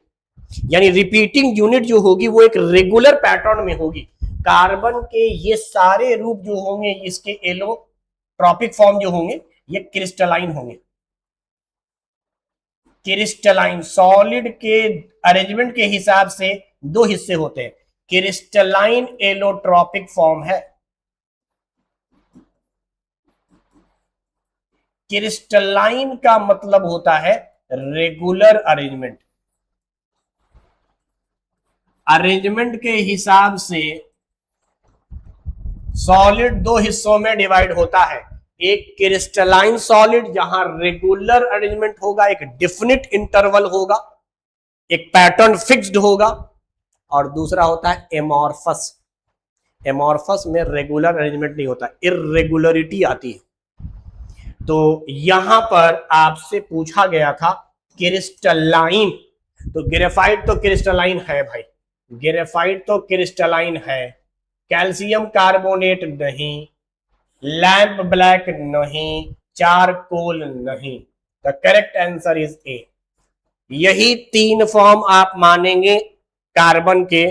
यानी रिपीटिंग यूनिट जो होगी वो एक रेगुलर पैटर्न में होगी। कार्बन के ये सारे रूप जो होंगे, इसके एलोट्रॉपिक फॉर्म जो होंगे ये क्रिस्टलाइन होंगे। क्रिस्टलाइन सॉलिड के अरेंजमेंट के हिसाब से दो हिस्से होते हैं, क्रिस्टलाइन एलोट्रॉपिक फॉर्म है। क्रिस्टलाइन का मतलब होता है रेगुलर अरेंजमेंट। अरेंजमेंट के हिसाब से सॉलिड दो हिस्सों में डिवाइड होता है, एक क्रिस्टलाइन सॉलिड जहां रेगुलर अरेंजमेंट होगा, एक डेफिनिट इंटरवल होगा, एक पैटर्न फिक्स्ड होगा, और दूसरा होता है एमॉर्फस। एमॉर्फस में रेगुलर अरेंजमेंट नहीं होता, इर्रेगुलरिटी आती है। तो यहां पर आपसे पूछा गया था क्रिस्टलाइन, तो ग्रेफाइट तो क्रिस्टलाइन है भाई, ग्रेफाइट तो क्रिस्टलाइन है। कैल्शियम कार्बोनेट नहीं, लैंप ब्लैक नहीं, चारकोल नहीं। The correct answer is a. यही तीन फॉर्म आप मानेंगे कार्बन के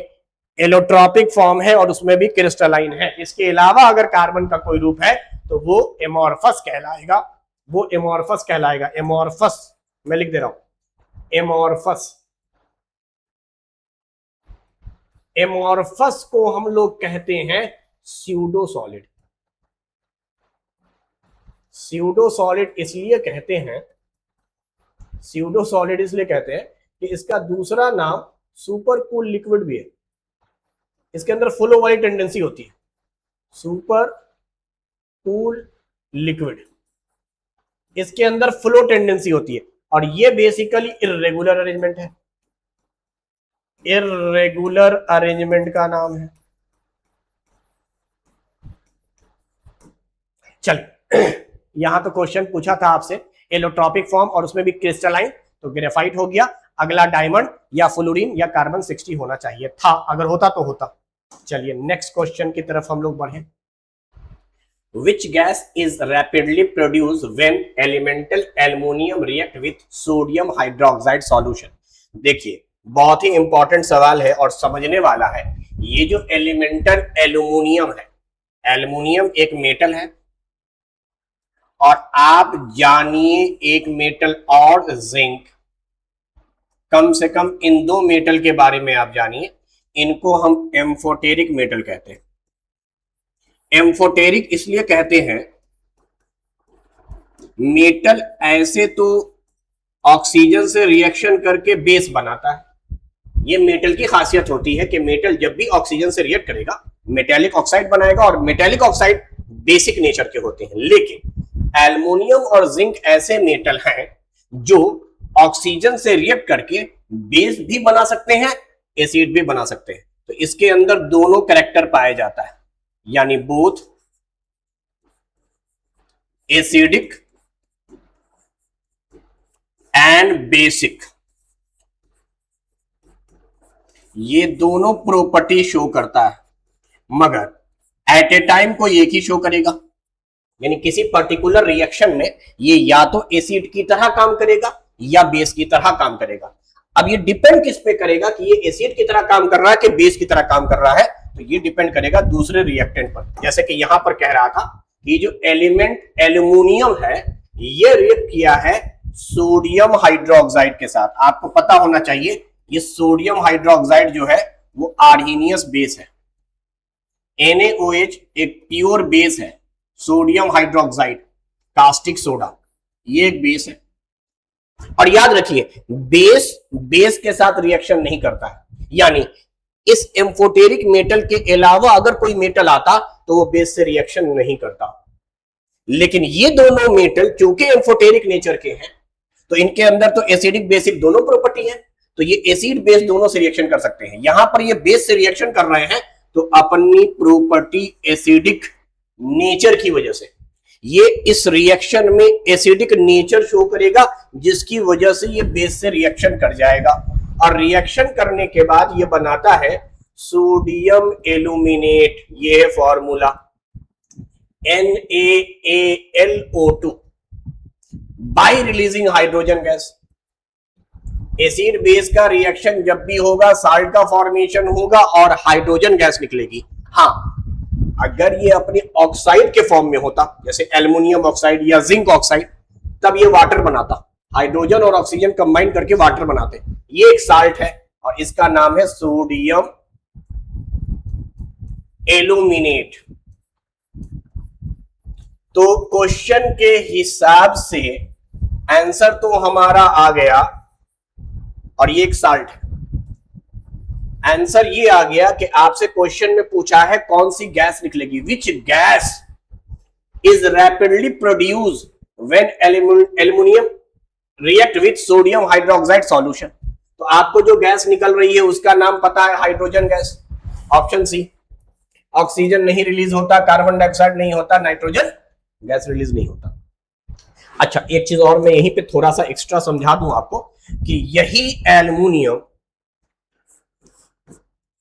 एलोट्रॉपिक फॉर्म है, और उसमें भी क्रिस्टलाइन है। इसके अलावा अगर कार्बन का कोई रूप है तो वो एमॉर्फस कहलाएगा, वो एमॉर्फस कहलाएगा। एमॉर्फस मैं लिख दे रहा हूं, एमॉर्फस। एमॉर्फस को हम लोग कहते हैं स्यूडो सॉलिड। स्यूडो सॉलिड इसलिए कहते हैं, स्यूडो सॉलिड इसलिए कहते हैं कि इसका दूसरा नाम सुपर कूल लिक्विड भी है। इसके अंदर फ्लो वाली टेंडेंसी होती है, सुपर कूल लिक्विड, इसके अंदर फ्लो टेंडेंसी होती है। और ये बेसिकली इर्रेगुलर अरेंजमेंट है, इर्रेगुलर अरेंजमेंट का नाम है। चल यहां तो क्वेश्चन पूछा था आपसे एलोट्रॉपिक फॉर्म और उसमें भी क्रिस्टलाइन, तो ग्रेफाइट हो गया। अगला डायमंड या फ्लोरीन या कार्बन 60 होना चाहिए था, अगर होता तो होता। चलिए नेक्स्ट क्वेश्चन की तरफ हम लोग बढ़े। Which gas is rapidly produced when elemental aluminum react with sodium hydroxide solution? देखिए बहुत ही इंपॉर्टेंट सवाल है और समझने वाला है। ये जो एलिमेंटल एल्यूमिनियम है, एल्यूमिनियम एक मेटल है, और आप जानिए एक मेटल और जिंक, कम से कम इन दो मेटल के बारे में आप जानिए। इनको हम एम्फोटेरिक मेटल कहते हैं। एम्फोटेरिक इसलिए कहते हैं, मेटल ऐसे तो ऑक्सीजन से रिएक्शन करके बेस बनाता है। ये मेटल की खासियत होती है कि मेटल जब भी ऑक्सीजन से रिएक्ट करेगा मेटेलिक ऑक्साइड बनाएगा, और मेटेलिक ऑक्साइड बेसिक नेचर के होते हैं। लेकिन एल्युमिनियम और जिंक ऐसे मेटल हैं जो ऑक्सीजन से रिएक्ट करके बेस भी बना सकते हैं, एसिड भी बना सकते हैं। तो इसके अंदर दोनों कैरेक्टर पाया जाता है, यानी बोथ एसिडिक एंड बेसिक, ये दोनों प्रॉपर्टी शो करता है, मगर एट ए टाइम कोई एक ही शो करेगा। यानी किसी पर्टिकुलर रिएक्शन में ये या तो एसिड की तरह काम करेगा या बेस की तरह काम करेगा। अब ये डिपेंड किस पे करेगा कि ये एसिड की तरह काम कर रहा है कि बेस की तरह काम कर रहा है, तो ये डिपेंड करेगा दूसरे रिएक्टेंट पर। जैसे कि यहां पर कह रहा था कि जो एलिमेंट एल्यूमिनियम है ये रिएक्ट किया है सोडियम हाइड्रोक्साइड के साथ। आपको पता होना चाहिए ये सोडियम हाइड्रोक्साइड जो है वो आर्हीनियस बेस है। NaOH एक प्योर बेस है, सोडियम हाइड्रोक्साइड कास्टिक सोडा ये एक बेस है। और याद रखिए बेस के साथ रिएक्शन नहीं करता है, यानी इस एम्फोटेरिक मेटल के अलावा अगर कोई मेटल आता तो वो बेस से रिएक्शन नहीं करता। लेकिन ये दोनों मेटल चूंकि एम्फोटेरिक नेचर के हैं तो इनके अंदर तो एसिडिक बेसिक दोनों प्रॉपर्टी है, तो ये एसिड बेस दोनों से रिएक्शन कर सकते हैं। यहां पर ये बेस से रिएक्शन कर रहे हैं तो अपनी प्रॉपर्टी एसिडिक नेचर की वजह से ये इस रिएक्शन में एसिडिक नेचर शो करेगा, जिसकी वजह से ये बेस से रिएक्शन कर जाएगा। और रिएक्शन करने के बाद ये बनाता है सोडियम एल्यूमिनेट, ये है formula NaAlO2 bye releasing hydrogen gas. Acid base का रिएक्शन जब भी होगा साल्ट का फॉर्मेशन होगा और हाइड्रोजन गैस निकलेगी। हाँ, अगर ये अपने ऑक्साइड के फॉर्म में होता जैसे एल्युमिनियम ऑक्साइड या जिंक ऑक्साइड, तब ये वाटर बनाता, हाइड्रोजन और ऑक्सीजन कंबाइन करके वाटर बनाते। ये एक साल्ट है और इसका नाम है सोडियम एल्यूमिनेट। तो क्वेश्चन के हिसाब से आंसर तो हमारा आ गया, और ये एक साल्ट है। आंसर ये आ गया कि आपसे क्वेश्चन में पूछा है कौन सी गैस निकलेगी, which gas is rapidly produce when aluminium react with sodium hydroxide solution. तो आपको जो गैस निकल रही है उसका नाम पता है, hydrogen gas. Option C. Oxygen नहीं रिलीज होता, कार्बन डाइऑक्साइड नहीं होता, नाइट्रोजन गैस रिलीज नहीं होता। अच्छा, एक चीज और मैं यहीं पे थोड़ा सा एक्स्ट्रा समझा दूं आपको कि यही एल्युमिनियम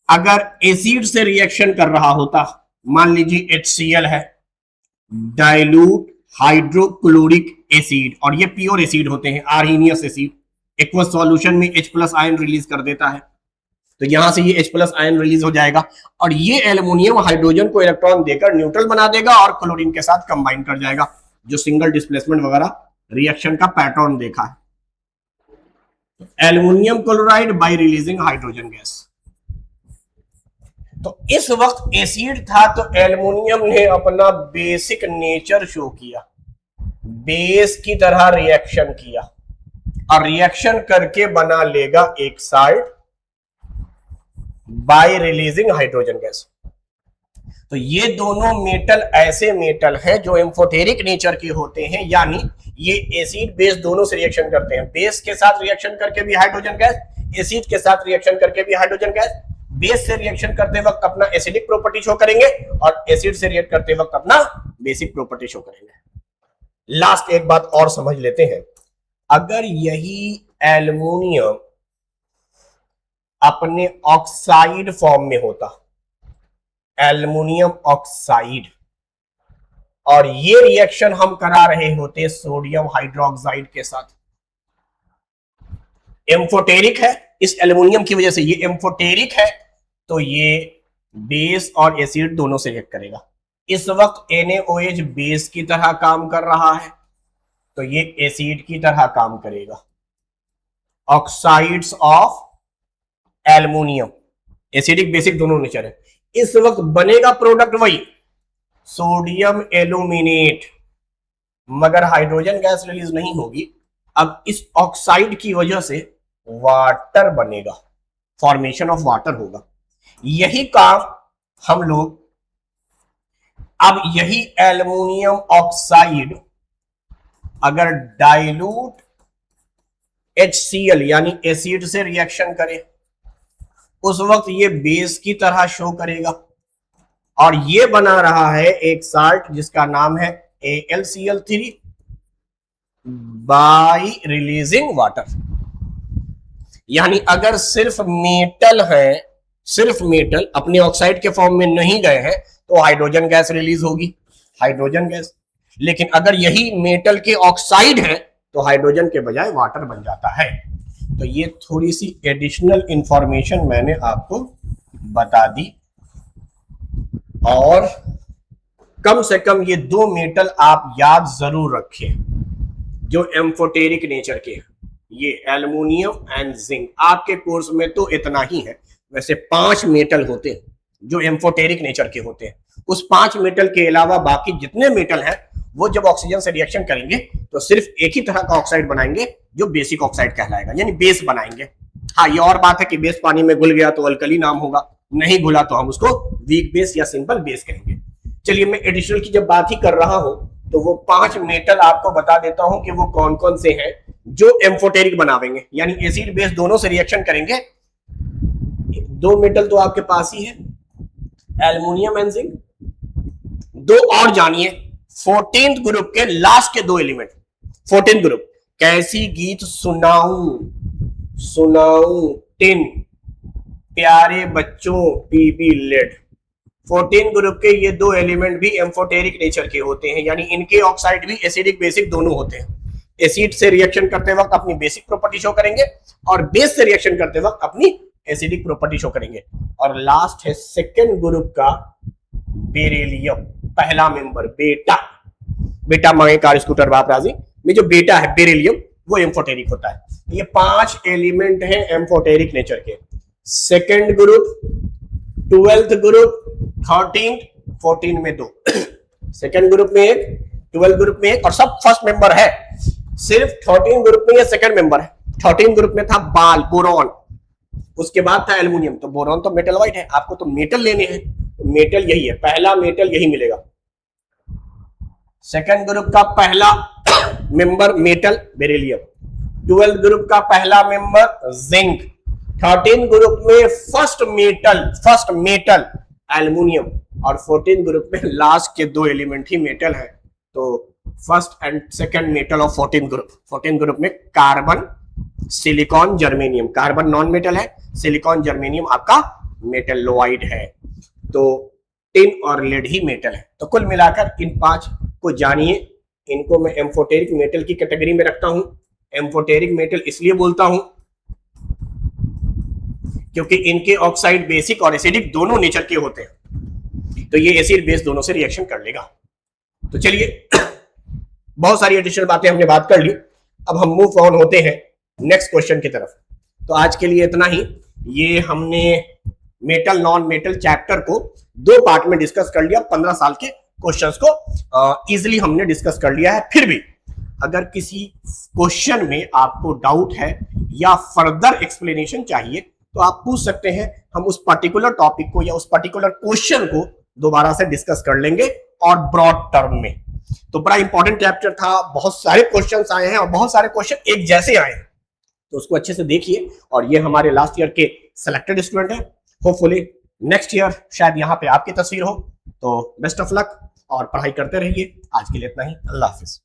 अगर एसिड से रिएक्शन कर रहा होता, मान लीजिए HCl है, डाइल्यूट हाइड्रोक्लोरिक एसिड, और ये प्योर एसिड होते हैं, आर्हीनियस एसिड, एक्वस सॉल्यूशन में H+ आयन रिलीज कर देता है, तो यहां से ये H+ आयन रिलीज हो जाएगा और ये एल्युमिनियम हाइड्रोजन को इलेक्ट्रॉन देकर न्यूट्रल बना देगा और क्लोरीन के साथ कंबाइन कर जाएगा, जो सिंगल डिस्प्लेसमेंट वगैरह रिएक्शन का पैटर्न देखा है। Aluminium chloride bye releasing hydrogen gas. तो इस वक्त एसिड था तो एल्युमिनियम ने अपना बेसिक नेचर शो किया, बेस की तरह रिएक्शन किया और रिएक्शन करके बना लेगा एक salt bye releasing hydrogen gas. तो ये दोनों मेटल ऐसे मेटल हैं जो एम्फोटेरिक नेचर के होते हैं, यानी ये एसिड बेस दोनों से रिएक्शन करते हैं। बेस के साथ रिएक्शन करके भी हाइड्रोजन गैस, एसिड के साथ रिएक्शन करके भी हाइड्रोजन गैस। बेस से रिएक्शन करते वक्त अपना एसिडिक प्रॉपर्टी शो करेंगे और एसिड से रिएक्ट करते वक्त अपना बेसिक प्रॉपर्टी शो करेंगे। लास्ट एक बात और समझ लेते हैं, अगर यही एल्युमिनियम अपने ऑक्साइड फॉर्म में होता, एल्युमिनियम ऑक्साइड, और ये रिएक्शन हम करा रहे होते सोडियम हाइड्रोक्साइड के साथ, एम्फोटेरिक है इस एल्युमिनियम की वजह से, ये एम्फोटेरिक है तो ये बेस और एसिड दोनों से रिएक्ट करेगा। इस वक्त NaOH बेस की तरह काम कर रहा है तो ये एसिड की तरह काम करेगा। Oxides of aluminium, acidic basic दोनों नेचर है। इस वक्त बनेगा प्रोडक्ट वही सोडियम एल्यूमिनेट, मगर हाइड्रोजन गैस रिलीज नहीं होगी। अब इस ऑक्साइड की वजह से वाटर बनेगा, फॉर्मेशन ऑफ वाटर होगा। यही काम हम लोग, अब यही एल्युमिनियम ऑक्साइड अगर डाइल्यूट HCl यानी एसिड से रिएक्शन करे, उस वक्त ये बेस की तरह शो करेगा और ये बना रहा है एक साल्ट जिसका नाम है AlCl3 बाय रिलीजिंग वाटर। यानी अगर सिर्फ मेटल है, सिर्फ मेटल अपने ऑक्साइड के फॉर्म में नहीं गए हैं तो हाइड्रोजन गैस रिलीज होगी, हाइड्रोजन गैस। लेकिन अगर यही मेटल के ऑक्साइड है तो हाइड्रोजन के बजाय वाटर बन जाता है। तो ये थोड़ी सी एडिशनल इंफॉर्मेशन मैंने आपको बता दी, और कम से कम ये दो मेटल आप याद जरूर रखें जो एम्फोटेरिक नेचर के हैं, ये एल्युमिनियम एंड जिंक। आपके कोर्स में तो इतना ही है, वैसे 5 मेटल होते हैं जो एम्फोटेरिक नेचर के होते हैं। उस 5 मेटल के अलावा बाकी जितने मेटल हैं वो जब ऑक्सीजन से रिएक्शन करेंगे तो सिर्फ एक ही तरह का ऑक्साइड बनाएंगे जो बेसिक ऑक्साइड कहलाएगा, यानी बेस बनाएंगे। हाँ, ये और बात है कि बेस पानी में घुल गया तो अल्कली नाम होगा, नहीं घुला तो हम उसको वीक बेस या सिंपल बेस कहेंगे। चलिए, मैं एडिशनल की जब बात ही कर रहा हूं तो वो 5 मेटल आपको बता देता हूं कि वो कौन कौन से हैं जो एम्फोटेरिक बनावेंगे, यानी एसिड बेस दोनों से रिएक्शन करेंगे। 2 मेटल तो आपके पास ही है, एल्युमिनियम एंड जिंक। 2 और जानिए, 14th ग्रुप के लास्ट के 2 एलिमेंट। 14th ग्रुप, कैसी गीत सुनाऊं सुनाऊं टिन, प्यारे बच्चों पीबी लेड। 14 ग्रुप के ये 2 एलिमेंट भी एम्फोटेरिक नेचर के होते हैं, यानी इनके ऑक्साइड भी एसिडिक बेसिक दोनों होते हैं। एसिड से रिएक्शन करते वक्त अपनी बेसिक प्रॉपर्टी शो करेंगे और बेस से रिएक्शन करते वक्त अपनी एसिडिक प्रॉपर्टी शो करेंगे। और लास्ट है 2nd ग्रुप का बेरिलियम, पहला मेंबर बेटा। बेटा मांगे कार स्कूटर बाप राजी में जो बेटा है बेरिलियम वो एम्फोटेरिक होता है। ये 5 एलिमेंट हैं एम्फोटेरिक नेचर के। 2nd group, 12th group, 13th, 14 में 2। 2nd ग्रुप में 1, 12th ग्रुप में 1 और सब फर्स्ट मेंबर है। सिर्फ 13th ग्रुप में ये 2nd मेंबर है। 13th ग्रुप में था बाल, बोरॉन, उसके बाद था एल्युमिनियम। तो बोरॉन तो मेटल वाइट है, आपको तो मेटल लेने हैं, तो मेटल यही है, पहला मेटल यही मिलेगा। 2nd ग्रुप का पहला member metal beryllium, 12th group का पहला मेंबर जिंक, 13th ग्रुप में फर्स्ट मेटल एल्युमिनियम, और 14th ग्रुप में लास्ट के 2 एलिमेंट ही मेटल है। तो first and second metal of 14th group. 14th group में carbon, silicon, germanium. Carbon non metal है, सिलिकॉन जर्मेनियम आपका मेटलोइड है। तो टिन और लेड ही मेटल है। तो कुल मिलाकर इन 5 को जानिए, इनको मैं एम्फोटेरिक मेटल की कैटेगरी में रखता हूं। एम्फोटेरिक मेटल इसलिए बोलता हूं क्योंकि इनके ऑक्साइड बेसिक और एसिडिक दोनों नेचर के होते हैं, तो ये एसिड बेस दोनों से रिएक्शन कर लेगा। तो चलिए, बहुत सारी एडिशनल बातें हमने बात कर ली, अब हम मूव ऑन होते हैं नेक्स्ट क्वेश्चन की तरफ। तो आज के लिए इतना ही। ये हमने मेटल नॉन मेटल चैप्टर को 2 पार्ट में डिस्कस कर लिया। 15 साल के क्वेश्चंस को इजीली हमने डिस्कस कर लिया है। फिर भी अगर किसी क्वेश्चन में आपको डाउट है या फर्दर एक्सप्लेनेशन चाहिए तो आप पूछ सकते हैं, हम उस पर्टिकुलर टॉपिक को या उस पर्टिकुलर क्वेश्चन को दोबारा से डिस्कस कर लेंगे और ब्रॉड टर्म में। तो बड़ा इंपॉर्टेंट चैप्टर था, बहुत सारे क्वेश्चंस आए हैं और बहुत सारे क्वेश्चन एक जैसे आए हैं, तो उसको अच्छे से देखिए। और ये हमारे लास्ट ईयर के सिलेक्टेड स्टूडेंट हैं, होपफुली नेक्स्ट ईयर शायद यहाँ पे आपकी तस्वीर हो। तो बेस्ट ऑफ लक और पढ़ाई करते रहिए। आज के लिए इतना ही, अल्लाह हाफिज।